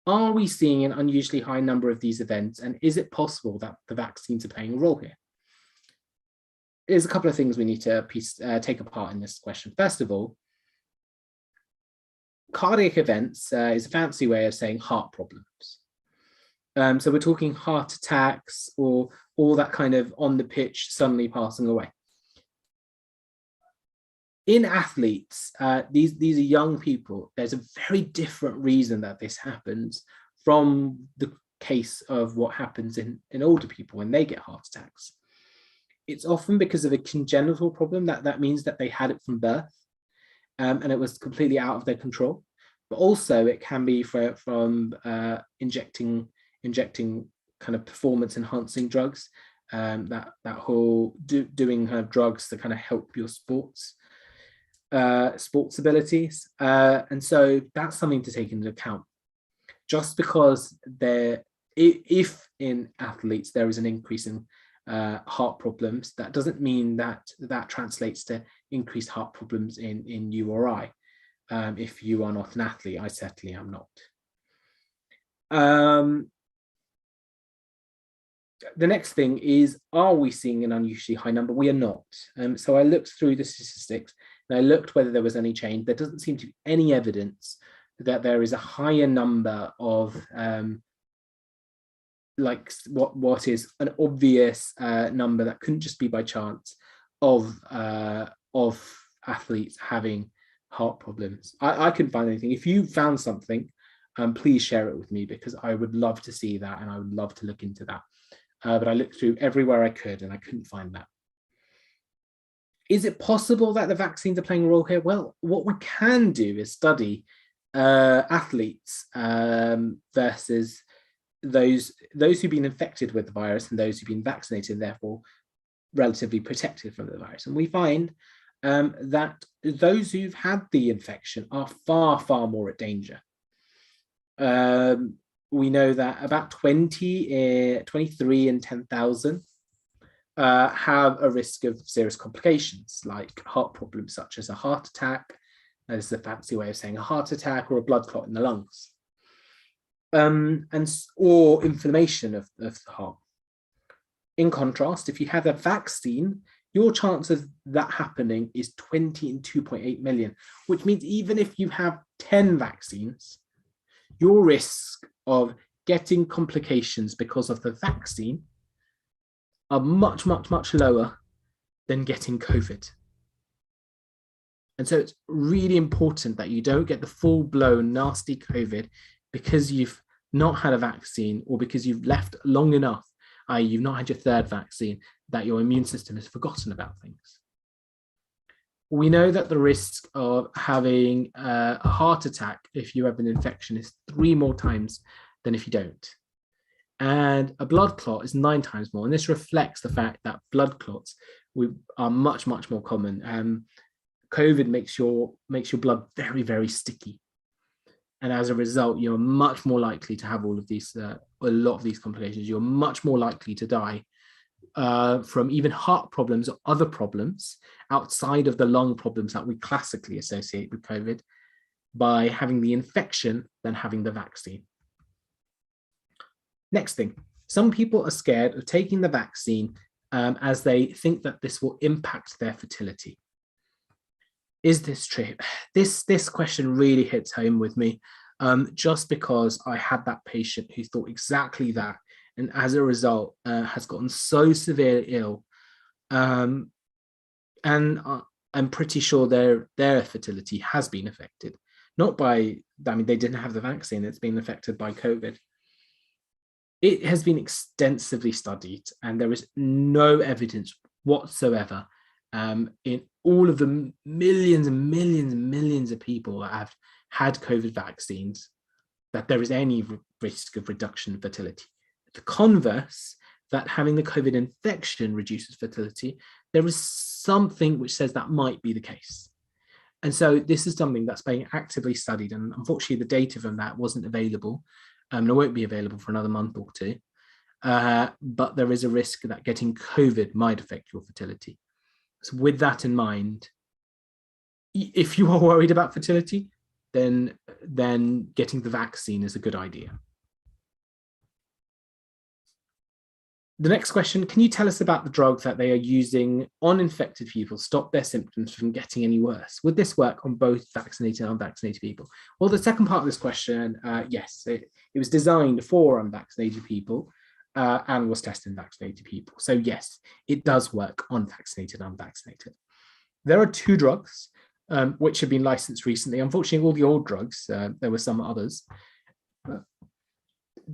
Are we seeing an unusually high number of these events, and is it possible that the vaccines are playing a role here? There's a couple of things we need to take apart in this question. First of all, cardiac events is a fancy way of saying heart problems. So we're talking heart attacks or all that kind of on the pitch suddenly passing away. In athletes, these are young people. There's a very different reason that this happens from the case of what happens in older people when they get heart attacks. It's often because of a congenital problem. That means that they had it from birth and it was completely out of their control. But also it can be from injecting kind of performance enhancing drugs, that whole doing kind of drugs to kind of help your sports abilities. And so that's something to take into account. Just because if in athletes there is an increase in heart problems, that doesn't mean that translates to increased heart problems in you or I. If you are not an athlete, I certainly am not. The next thing is, are we seeing an unusually high number? We are not. So I looked through the statistics and I looked whether there was any change. There doesn't seem to be any evidence that there is a higher number of like what is an obvious number that couldn't just be by chance of athletes having heart problems. I couldn't find anything. If you found something, please share it with me, because I would love to see that and I would love to look into that. But I looked through everywhere I could and I couldn't find that. Is it possible that the vaccines are playing a role here? Well, what we can do is study athletes versus those who've been infected with the virus and those who've been vaccinated, and therefore relatively protected from the virus. And we find that those who've had the infection are far, far more at danger. We know that about 23 in 10,000 have a risk of serious complications like heart problems, such as a heart attack. That is a fancy way of saying a heart attack, or a blood clot in the lungs, or inflammation of the heart. In contrast, if you have a vaccine, your chance of that happening is 20 in 2.8 million, which means even if you have 10 vaccines, your risk of getting complications because of the vaccine are much, much, much lower than getting COVID. And so it's really important that you don't get the full-blown nasty COVID because you've not had a vaccine or because you've left long enough, i.e. you've not had your third vaccine, that your immune system has forgotten about things. We know that the risk of having a heart attack if you have an infection is 3 more times than if you don't. And a blood clot is 9 times more. And this reflects the fact that blood clots are much, much more common. COVID makes your blood very, very sticky. And as a result, you're much more likely to have all of these, a lot of these complications. You're much more likely to die from even heart problems or other problems outside of the lung problems that we classically associate with COVID by having the infection than having the vaccine. Next thing, some people are scared of taking the vaccine as they think that this will impact their fertility. Is this true? This question really hits home with me, just because I had that patient who thought exactly that, and as a result has gotten so severely ill, and I'm pretty sure their fertility has been affected. Not by, I mean, they didn't have the vaccine, it's been affected by COVID. It has been extensively studied, and there is no evidence whatsoever in all of the millions and millions and millions of people that have had COVID vaccines that there is any risk of reduction in fertility. The converse, that having the COVID infection reduces fertility, there is something which says that might be the case. And so this is something that's being actively studied, and unfortunately the data from that wasn't available, and it won't be available for another month or 2. But there is a risk that getting COVID might affect your fertility. So with that in mind, if you are worried about fertility, then getting the vaccine is a good idea. The next question, can you tell us about the drug that they are using on infected people to stop their symptoms from getting any worse? Would this work on both vaccinated and unvaccinated people? Well, the second part of this question, yes, it was designed for unvaccinated people and was tested in vaccinated people. So yes, it does work on vaccinated and unvaccinated. There are 2 drugs which have been licensed recently. Unfortunately, all the old drugs, there were some others,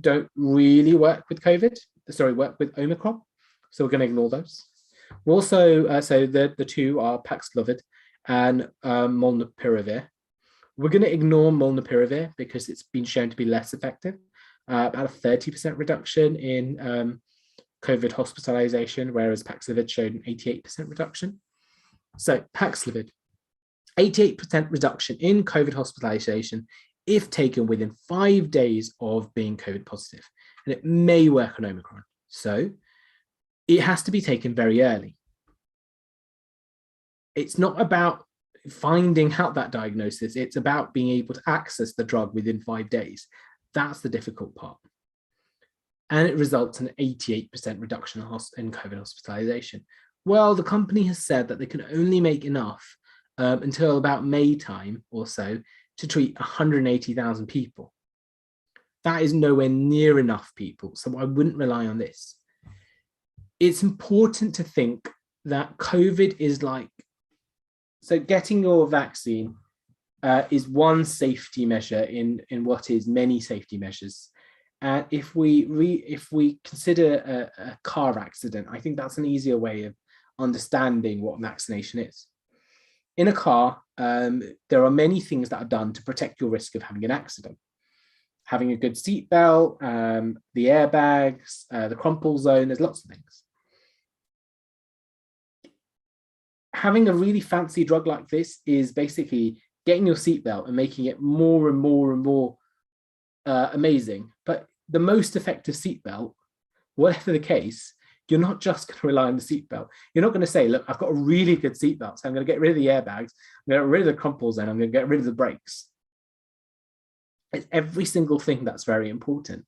don't really work with COVID. Work with Omicron. So we're going to ignore those. We're also, so the 2 are Paxlovid and molnupiravir. We're going to ignore molnupiravir because it's been shown to be less effective, about a 30% reduction in COVID hospitalization, whereas Paxlovid showed an 88% reduction. So Paxlovid, 88% reduction in COVID hospitalization if taken within 5 days of being COVID positive. And it may work on Omicron. So it has to be taken very early. It's not about finding out that diagnosis. It's about being able to access the drug within 5 days. That's the difficult part. And it results in an 88% reduction in COVID hospitalization. Well, the company has said that they can only make enough until about May time or so to treat 180,000 people. That is nowhere near enough people, so I wouldn't rely on this. It's important to think that COVID is like, so getting your vaccine is one safety measure in what is many safety measures. And if we consider a car accident, I think that's an easier way of understanding what vaccination is. In a car, there are many things that are done to protect your risk of having an accident. Having a good seatbelt, the airbags, the crumple zone, there's lots of things. Having a really fancy drug like this is basically getting your seatbelt and making it more and more and more amazing. But the most effective seatbelt, whatever the case, you're not just going to rely on the seatbelt. You're not going to say, look, I've got a really good seatbelt, so I'm going to get rid of the airbags, I'm going to get rid of the crumple zone, I'm going to get rid of the brakes. It's every single thing that's very important.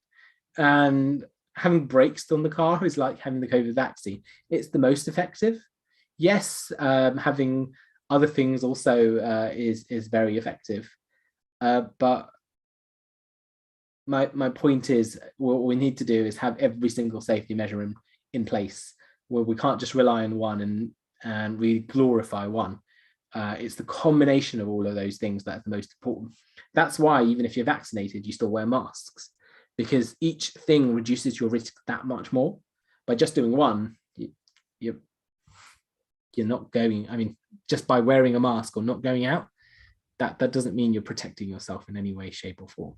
And having brakes on the car is like having the COVID vaccine. It's the most effective. Yes, having other things also is very effective. But my point is, what we need to do is have every single safety measure in place, where we can't just rely on one and we glorify one. It's the combination of all of those things that's the most important. That's why even if you're vaccinated, you still wear masks, because each thing reduces your risk that much more. By just doing one, you're not going, I mean, just by wearing a mask or not going out, that doesn't mean you're protecting yourself in any way, shape or form.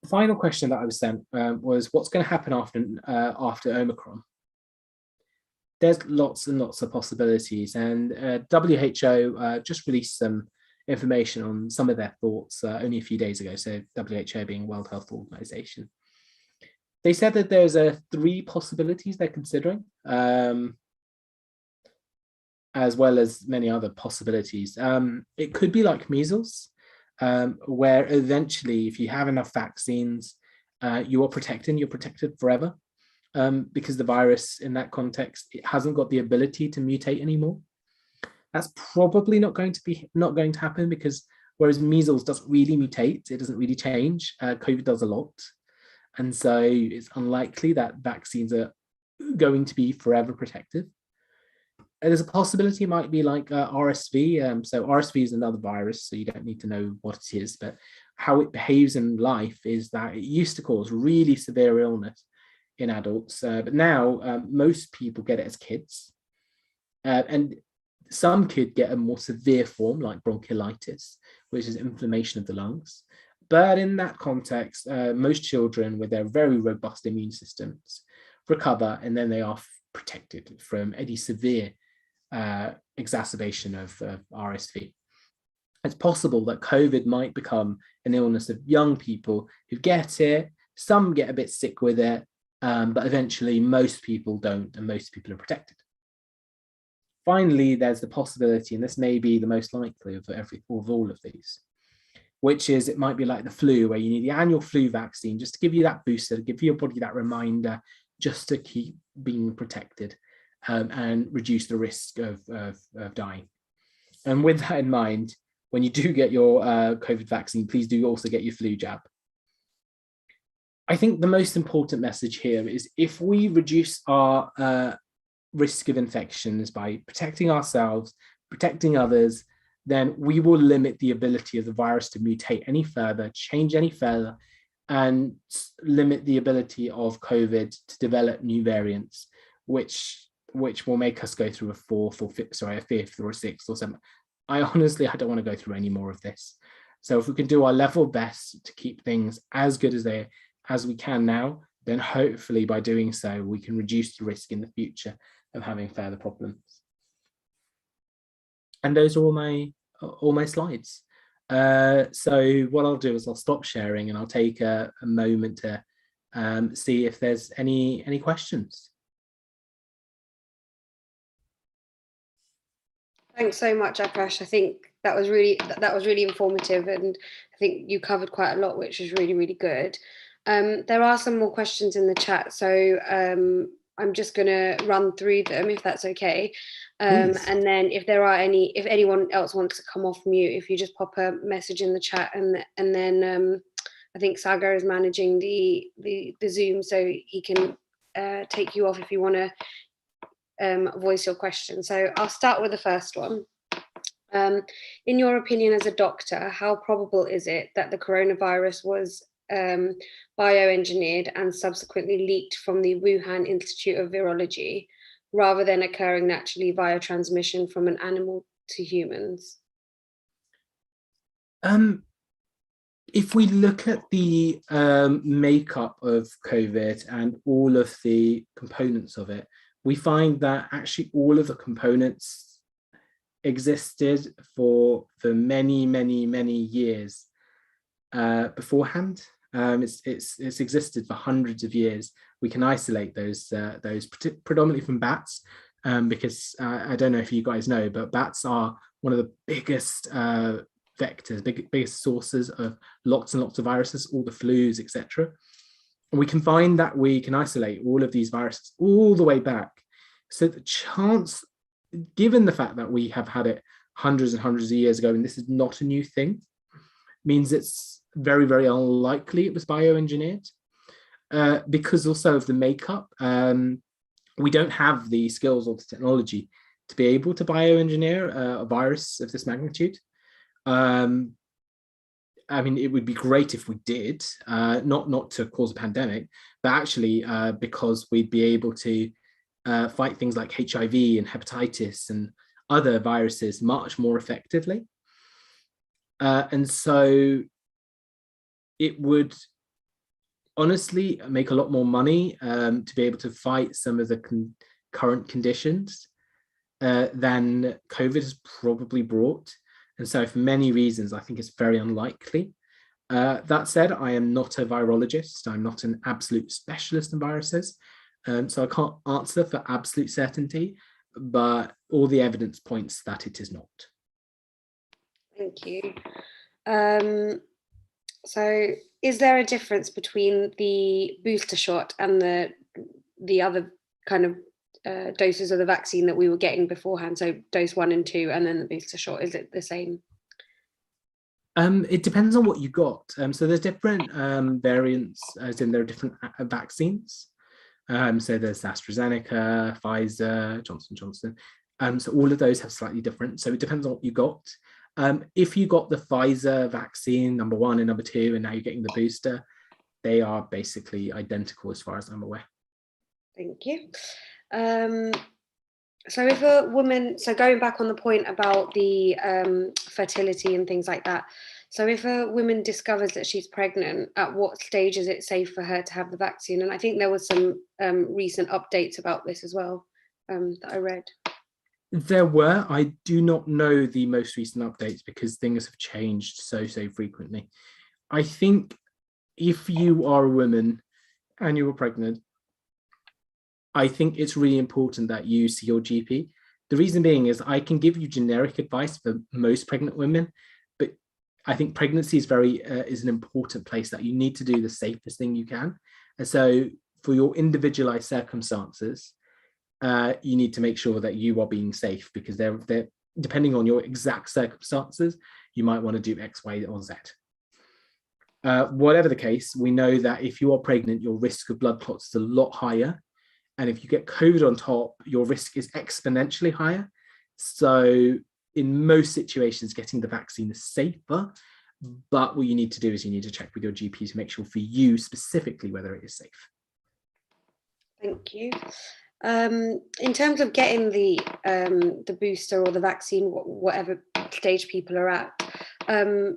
The final question that I was sent was, what's going to happen after Omicron? There's lots and lots of possibilities, and WHO just released some information on some of their thoughts only a few days ago. So WHO being World Health Organization. They said that there's 3 possibilities they're considering, as well as many other possibilities. It could be like measles, where eventually, if you have enough vaccines, you are protected, you're protected forever. Because the virus in that context, it hasn't got the ability to mutate anymore. That's probably not going to happen, because whereas measles doesn't really mutate, it doesn't really change, COVID does a lot. And so it's unlikely that vaccines are going to be forever protective. And there's a possibility it might be like RSV. So RSV is another virus, so you don't need to know what it is, but how it behaves in life is that it used to cause really severe illness in adults, but now most people get it as kids, and some could get a more severe form like bronchiolitis, which is inflammation of the lungs. But in that context, most children with their very robust immune systems recover, and then they are protected from any severe exacerbation of RSV. It's possible that COVID might become an illness of young people who get it. Some get a bit sick with it, but eventually most people don't, and most people are protected. Finally, there's the possibility, and this may be the most likely of all of these, which is it might be like the flu, where you need the annual flu vaccine just to give you that booster, to give your body that reminder, just to keep being protected and reduce the risk of dying. And with that in mind, when you do get your COVID vaccine, please do also get your flu jab. I think the most important message here is, if we reduce our risk of infections by protecting ourselves, protecting others, then we will limit the ability of the virus to mutate any further, change any further, and limit the ability of COVID to develop new variants, which will make us go through a fifth or a sixth or seventh. I don't want to go through any more of this. So if we can do our level best to keep things as good as we can now, then hopefully by doing so, we can reduce the risk in the future of having further problems. And those are all my slides. So what I'll do is I'll stop sharing, and I'll take a moment to see if there's any questions. Thanks so much, Akash. I think that was really informative, and I think you covered quite a lot, which is really, really good. There are some more questions in the chat, so I'm just going to run through them, if that's okay. And then if anyone else wants to come off mute, if you just pop a message in the chat, and then I think Sagar is managing the Zoom, so he can take you off if you want to voice your question. So I'll start with the first one. In your opinion as a doctor, how probable is it that the coronavirus was bioengineered and subsequently leaked from the Wuhan Institute of Virology, rather than occurring naturally via transmission from an animal to humans? If we look at the makeup of COVID and all of the components of it, we find that actually all of the components existed for many, many, many years beforehand. It's existed for hundreds of years. We can isolate those predominantly from bats, because I don't know if you guys know, but bats are one of the biggest vectors, biggest sources of lots and lots of viruses, all the flus, etc. And we can find that we can isolate all of these viruses all the way back. So the chance, given the fact that we have had it hundreds and hundreds of years ago, and this is not a new thing, means it's very, very unlikely it was bioengineered, because also of the makeup. We don't have the skills or the technology to be able to bioengineer a virus of this magnitude. I mean, it would be great if we did, not to cause a pandemic, but actually because we'd be able to fight things like HIV and hepatitis and other viruses much more effectively. And so it would honestly make a lot more money to be able to fight some of the current conditions than COVID has probably brought. And so for many reasons, I think it's very unlikely. That said, I am not a virologist. I'm not an absolute specialist in viruses. So I can't answer for absolute certainty, but all the evidence points that it is not. Thank you. So is there a difference between the booster shot and the other kind of doses of the vaccine that we were getting beforehand? So dose 1 and 2 and then the booster shot, is it the same? It depends on what you got. So there's different variants, as in there are different vaccines. So there's AstraZeneca, Pfizer, Johnson & Johnson. So all of those have slightly different. So it depends on what you got. If you got the Pfizer vaccine, number 1 and number 2, and now you're getting the booster, they are basically identical as far as I'm aware. Thank you. So if a woman, so going back on the point about the fertility and things like that, so if a woman discovers that she's pregnant, at what stage is it safe for her to have the vaccine? And I think there was some recent updates about this as well that I read. There were. I do not know the most recent updates because things have changed so frequently. I think if you are a woman and you are pregnant, I think it's really important that you see your GP. The reason being is I can give you generic advice for most pregnant women, but I think pregnancy is is an important place that you need to do the safest thing you can. And so for your individualized circumstances, you need to make sure that you are being safe, because they're depending on your exact circumstances, you might want to do X, Y, or Z. Whatever the case, we know that if you are pregnant, your risk of blood clots is a lot higher. And if you get COVID on top, your risk is exponentially higher. So in most situations, getting the vaccine is safer. But what you need to do is you need to check with your GP to make sure for you specifically whether it is safe. Thank you. In terms of getting the booster or the vaccine, whatever stage people are at,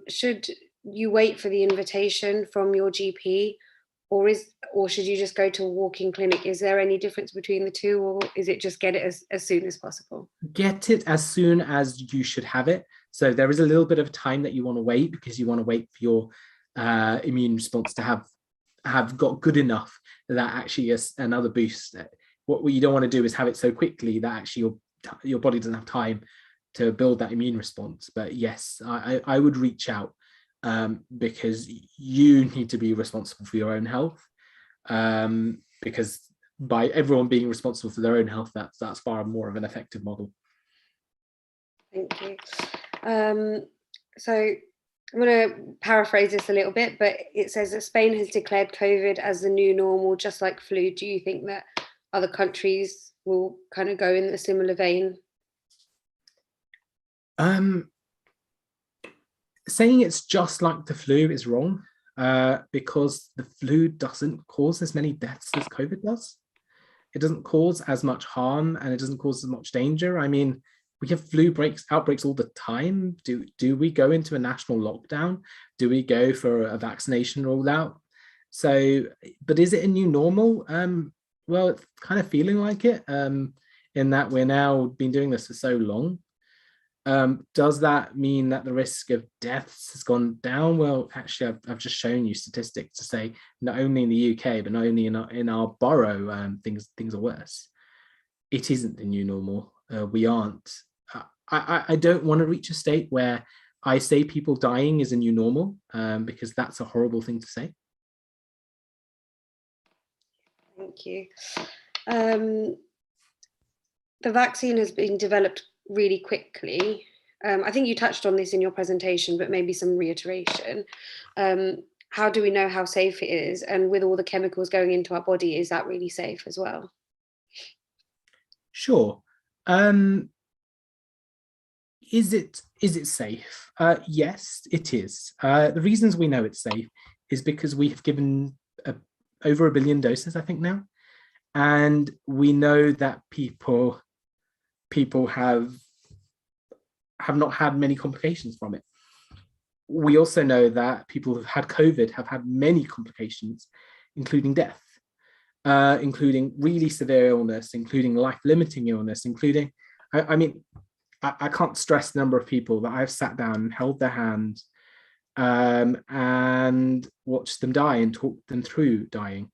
should you wait for the invitation from your GP, or should you just go to a walk-in clinic? Is there any difference between the two, or is it just get it as soon as possible? Get it as soon as you should have it. So there is a little bit of time that you want to wait, because you want to wait for your immune response to have got good enough that actually is another boost. What you don't want to do is have it so quickly that actually your body doesn't have time to build that immune response. But yes, I would reach out, because you need to be responsible for your own health, because by everyone being responsible for their own health, that's far more of an effective model. Thank you. So I'm going to paraphrase this a little bit, but it says that Spain has declared COVID as the new normal, just like flu. Do you think that other countries will kind of go in a similar vein? Saying it's just like the flu is wrong, because the flu doesn't cause as many deaths as COVID does. It doesn't cause as much harm, and it doesn't cause as much danger. I mean, we have flu outbreaks all the time. Do we go into a national lockdown? Do we go for a vaccination rollout? So, but is it a new normal? Well, it's kind of feeling like it, in that we're now been doing this for so long. Does that mean that the risk of deaths has gone down? Well, actually, I've just shown you statistics to say not only in the UK, but not only in our borough, things are worse. It isn't the new normal. We aren't. I don't want to reach a state where I say people dying is a new normal, because that's a horrible thing to say. Thank you. The vaccine has been developed really quickly. I think you touched on this in your presentation, but maybe some reiteration. How do we know how safe it is? And with all the chemicals going into our body, is that really safe as well? Sure. Is it safe? Yes, it is. The reasons we know it's safe is because we have given over 1 billion doses, I think now, and we know that people have not had many complications from it. We also know that people who've had COVID have had many complications, including death, including really severe illness, including life-limiting illness, including, I can't stress the number of people that I've sat down and held their hand and watched them die and talked them through dying.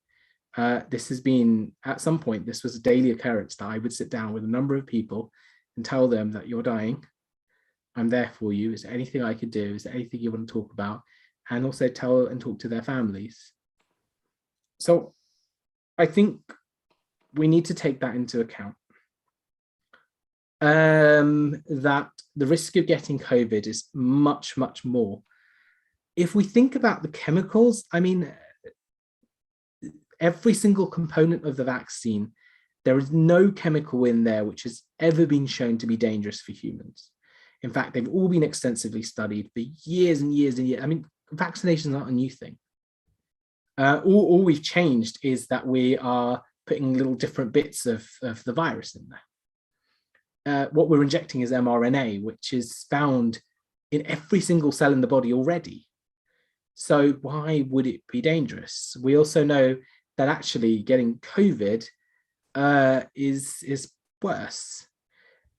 This has been, at some point, this was a daily occurrence that I would sit down with a number of people and tell them that you're dying. I'm there for you. Is there anything I could do? Is there anything you want to talk about? And also tell and talk to their families. So I think we need to take that into account. That the risk of getting COVID is much, much more. If we think about the chemicals, I mean, every single component of the vaccine, there is no chemical in there which has ever been shown to be dangerous for humans. In fact, they've all been extensively studied for years and years and years. I mean, vaccinations aren't a new thing. All we've changed is that we are putting little different bits of the virus in there. What we're injecting is mRNA, which is found in every single cell in the body already. So why would it be dangerous? We also know that actually getting COVID is worse.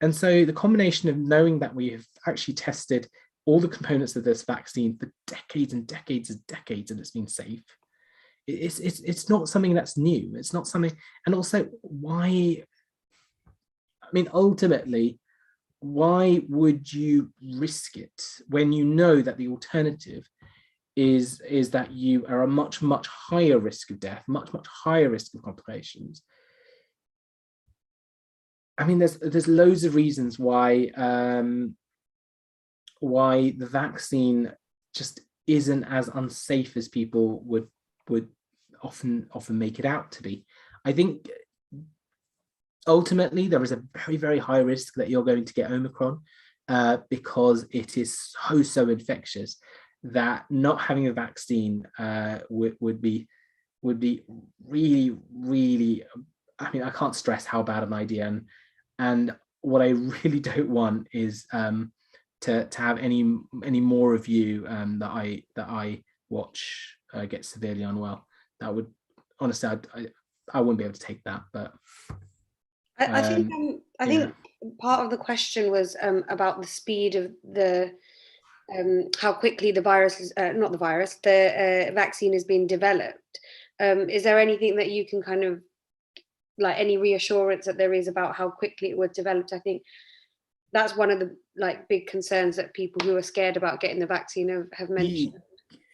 And so the combination of knowing that we have actually tested all the components of this vaccine for decades and decades and decades, and it's been safe, it's not something that's new. It's not something, and also why, I mean, ultimately, why would you risk it when you know that the alternative is that you are a much, much higher risk of death, much, much higher risk of complications? I mean, there's loads of reasons why the vaccine just isn't as unsafe as people would often make it out to be. I think ultimately there is a very, very high risk that you're going to get Omicron because it is so infectious that not having a vaccine would be really, really, I mean, I can't stress how bad an idea. And what I really don't want is to have any more of you that I watch get severely unwell. That would, honestly, I wouldn't be able to take that. But I think part of the question was about the speed of the how quickly the virus is the vaccine is being developed. Is there anything that you can kind of, like, any reassurance that there is about how quickly it was developed? I think that's one of the big concerns that people who are scared about getting the vaccine have mentioned.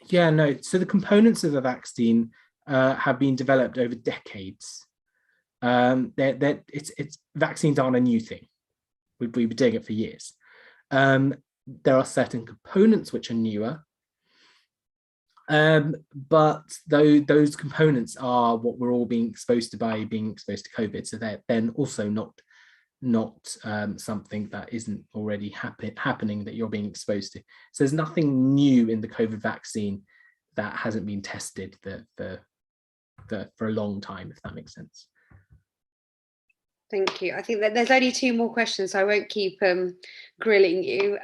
Yeah, no. So the components of the vaccine have been developed over decades. Vaccines aren't a new thing. We've been doing it for years. There are certain components which are newer, but those components are what we're all being exposed to by being exposed to COVID. So they're then also not something that isn't already happening that you're being exposed to. So there's nothing new in the COVID vaccine that hasn't been tested for a long time, if that makes sense. Thank you. I think that there's only 2 more questions, so I won't keep grilling you.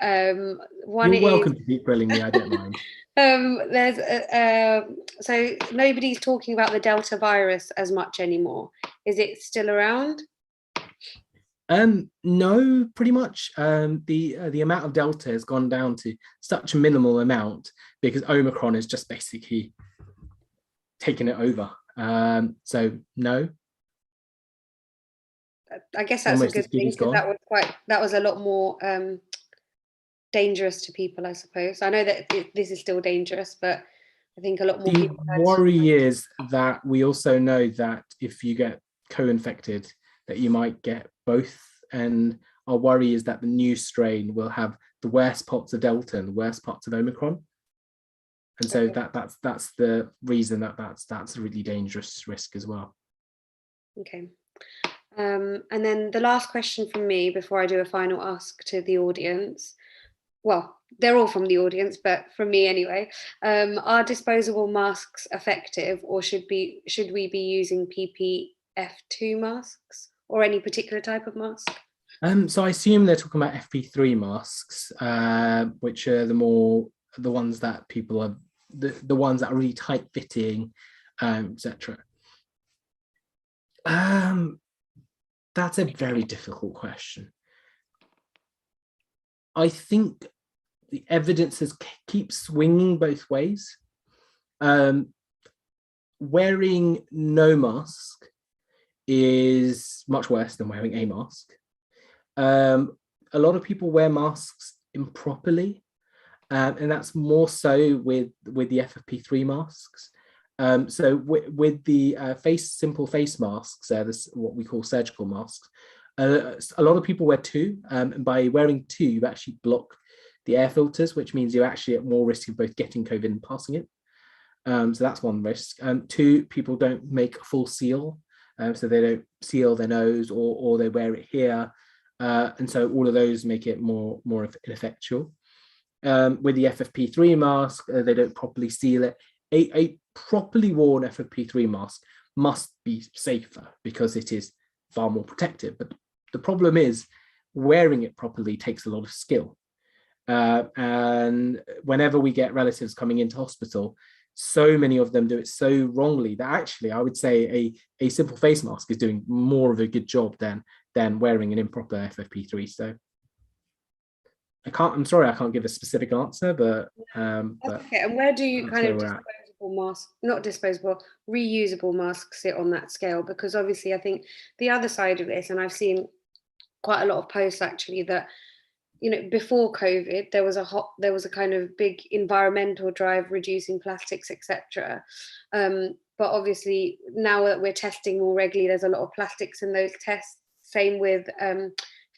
One, you're welcome to keep grilling me. I don't mind. So nobody's talking about the Delta virus as much anymore. Is it still around? No, pretty much. The amount of Delta has gone down to such a minimal amount because Omicron is just basically taking it over. So no. I guess that's almost a good thing, because that was a lot more dangerous to people, I suppose. I know that this is still dangerous, but I think a lot more people. The worry is that we also know that if you get co-infected, that you might get both, and our worry is that the new strain will have the worst parts of Delta and the worst parts of Omicron. And so that's the reason that's a really dangerous risk as well. Okay. And then the last question from me before I do a final ask to the audience. Well, they're all from the audience, but from me anyway. Are disposable masks effective, or should we be using PPF2 masks or any particular type of mask? So I assume they're talking about FP3 masks, which are the ones that people are the ones that are really tight fitting, etc. That's a very difficult question. I think the evidence keeps swinging both ways. Wearing no mask is much worse than wearing a mask. A lot of people wear masks improperly, and that's more so with the FFP3 masks. So with the simple face masks, this what we call surgical masks, a lot of people wear two, and by wearing two, you actually block the air filters, which means you're actually at more risk of both getting COVID and passing it. So that's one risk. Two, people don't make a full seal, so they don't seal their nose, or they wear it here, and so all of those make it more ineffectual. With the FFP3 mask, they don't properly seal it. A properly worn FFP3 mask must be safer because it is far more protective. But the problem is wearing it properly takes a lot of skill. And whenever we get relatives coming into hospital, so many of them do it so wrongly that actually I would say a simple face mask is doing more of a good job than wearing an improper FFP3. So I'm sorry, I can't give a specific answer, but okay. And where do you kind of reusable masks sit on that scale? Because obviously I think the other side of this, and I've seen quite a lot of posts actually, that before COVID there was a kind of big environmental drive reducing plastics, etc. But obviously now that we're testing more regularly, there's a lot of plastics in those tests. Same with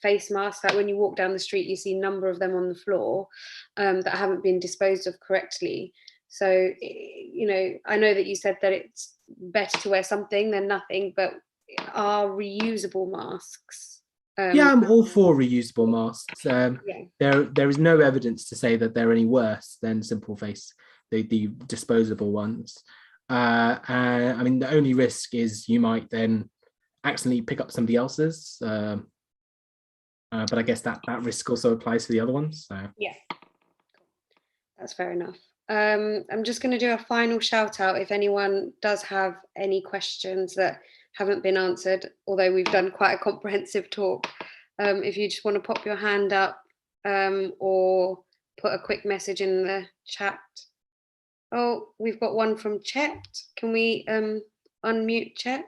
face masks, that when you walk down the street you see a number of them on the floor that haven't been disposed of correctly. So I know that you said that it's better to wear something than nothing, but are reusable masks yeah, I'm all for reusable masks. There is no evidence to say that they're any worse than simple face, the disposable ones. And I mean, the only risk is you might then accidentally pick up somebody else's. But I guess that risk also applies to the other ones. So. Yeah, that's fair enough. I'm just going to do a final shout out if anyone does have any questions that haven't been answered, although we've done quite a comprehensive talk. If you just want to pop your hand up or put a quick message in the chat. Oh, we've got one from Chet. Can we unmute Chet?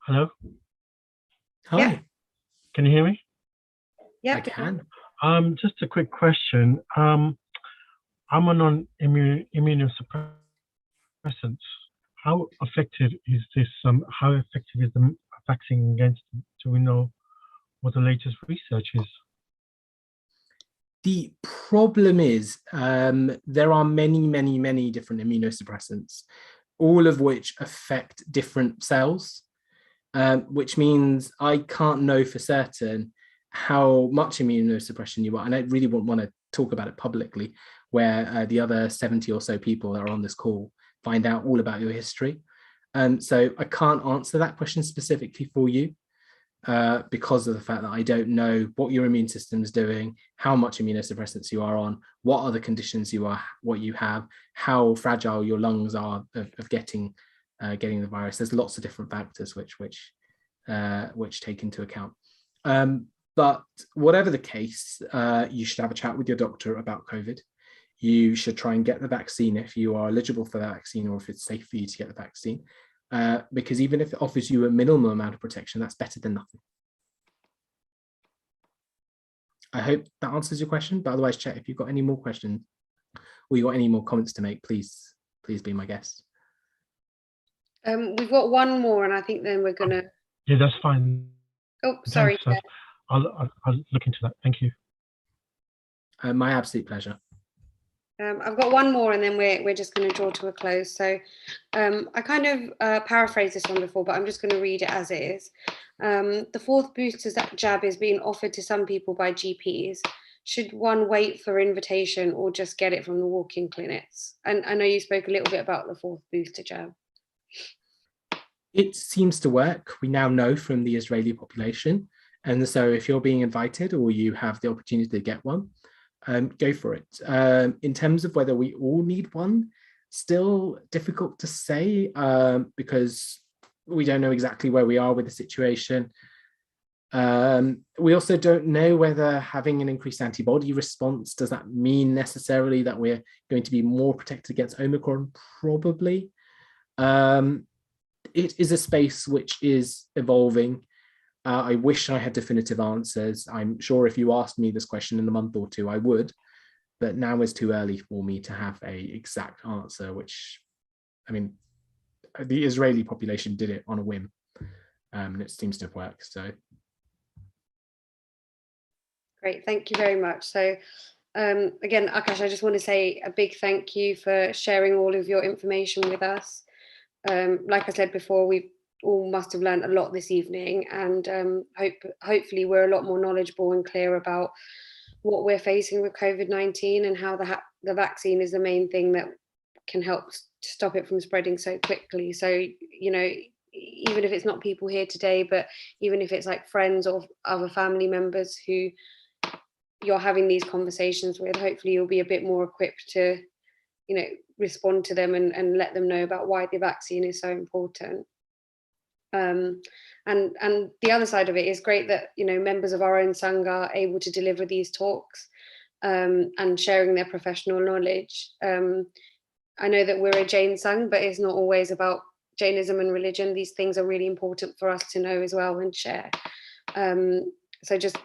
Hello? Hi. Yeah. Can you hear me? Yeah, I can. Just a quick question. I'm on immunosuppressants. How effective is this? How effective is the vaccine against them? Do we know what the latest research is? The problem is there are many different immunosuppressants, all of which affect different cells, which means I can't know for certain how much immunosuppression you are. And I really wouldn't want to talk about it publicly, where the other 70 or so people that are on this call find out all about your history. So I can't answer that question specifically for you because of the fact that I don't know what your immune system is doing, how much immunosuppressants you are on, what other conditions what you have, how fragile your lungs are of getting the virus. There's lots of different factors which take into account. But whatever the case, you should have a chat with your doctor about COVID. You should try and get the vaccine if you are eligible for the vaccine, or if it's safe for you to get the vaccine, because even if it offers you a minimal amount of protection, that's better than nothing. I hope that answers your question, but otherwise, Chet, if you've got any more questions or you've got any more comments to make, please be my guest. We've got one more, and I think then we're going to Yeah, that's fine. Oh, sorry. Thanks. I'll look into that. Thank you. My absolute pleasure. I've got one more, and then we're just going to draw to a close. So I kind of paraphrased this one before, but I'm just going to read it as it is. The fourth booster jab is being offered to some people by GPs. Should one wait for invitation or just get it from the walk-in clinics? And I know you spoke a little bit about the fourth booster jab. It seems to work. We now know from the Israeli population. And so if you're being invited or you have the opportunity to get one, go for it. In terms of whether we all need one, still difficult to say because we don't know exactly where we are with the situation. We also don't know whether having an increased antibody response, does that mean necessarily that we're going to be more protected against Omicron? Probably. It is a space which is evolving. I wish I had definitive answers. I'm sure if you asked me this question in a month or two, I would, but now is too early for me to have a exact answer, which, I mean, the Israeli population did it on a whim, and it seems to have worked, so. Great, thank you very much. So again, Akash, I just want to say a big thank you for sharing all of your information with us. Like I said before, we all must have learned a lot this evening, and hopefully we're a lot more knowledgeable and clear about what we're facing with COVID-19 and how the vaccine is the main thing that can help stop it from spreading so quickly. So, you know, even if it's not people here today, but even if it's like friends or other family members who you're having these conversations with, hopefully you'll be a bit more equipped to, you know, respond to them and let them know about why the vaccine is so important. And the other side of it is great that, you know, members of our own Sangha are able to deliver these talks and sharing their professional knowledge. I know that we're a Jain Sangh, but it's not always about Jainism and religion. These things are really important for us to know as well and share. So just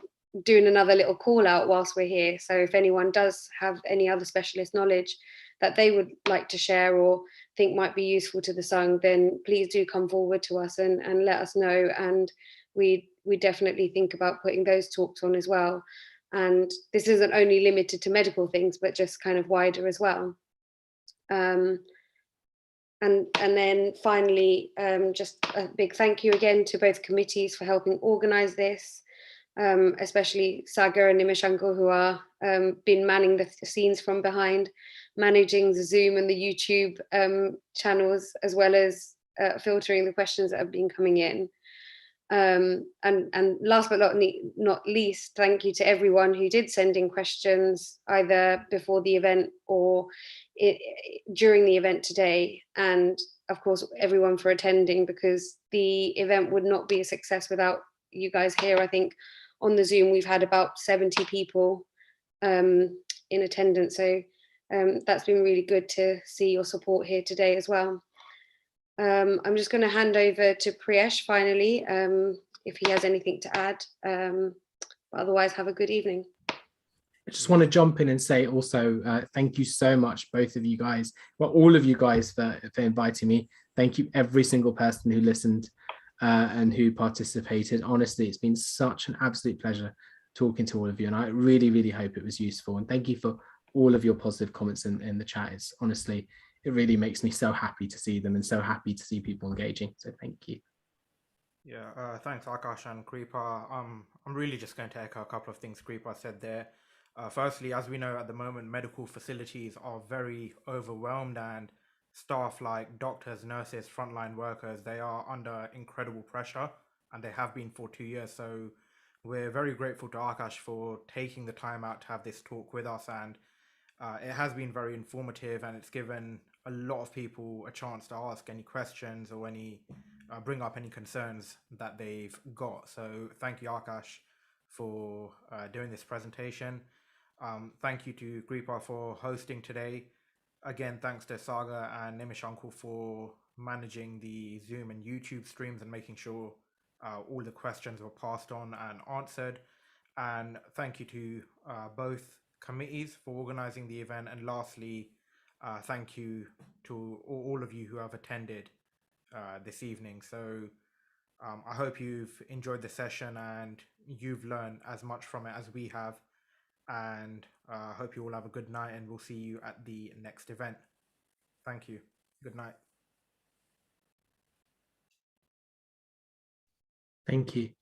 doing another little call out whilst we're here. So if anyone does have any other specialist knowledge that they would like to share or think might be useful to the Sangh, then please do come forward to us and let us know. And we definitely think about putting those talks on as well. And this isn't only limited to medical things, but just kind of wider as well. And then finally, just a big thank you again to both committees for helping organise this, especially Sagar and Nimishanko, who are been manning the scenes from behind, managing the Zoom and the YouTube channels, as well as filtering the questions that have been coming in. And last but not least, thank you to everyone who did send in questions either before the event or during the event today, and of course everyone for attending, because the event would not be a success without you guys here. I think on the Zoom we've had about 70 people in attendance, so that's been really good to see your support here today as well. I'm just going to hand over to Priyesh finally, if he has anything to add. But otherwise, have a good evening. I just want to jump in and say also, thank you so much, both of you guys, well, all of you guys for inviting me. Thank you, every single person who listened and who participated. Honestly, it's been such an absolute pleasure talking to all of you, and I really, really hope it was useful. And thank you for all of your positive comments in the chat. It's honestly, it really makes me so happy to see them and so happy to see people engaging. So thank you. Yeah, thanks Akash and Kripa. I'm really just going to echo a couple of things Kripa said there. Firstly, as we know at the moment, medical facilities are very overwhelmed, and staff like doctors, nurses, frontline workers, they are under incredible pressure, and they have been for 2 years. So we're very grateful to Akash for taking the time out to have this talk with us, and it has been very informative, and it's given a lot of people a chance to ask any questions or any bring up any concerns that they've got. So thank you, Akash, for doing this presentation. Thank you to Kripa for hosting today. Again, thanks to Saga and Nimishanko for managing the Zoom and YouTube streams and making sure all the questions were passed on and answered. And thank you to both committees for organizing the event. And lastly, thank you to all of you who have attended this evening. So I hope you've enjoyed the session and you've learned as much from it as we have. And I hope you all have a good night, and we'll see you at the next event. Thank you. Good night. Thank you.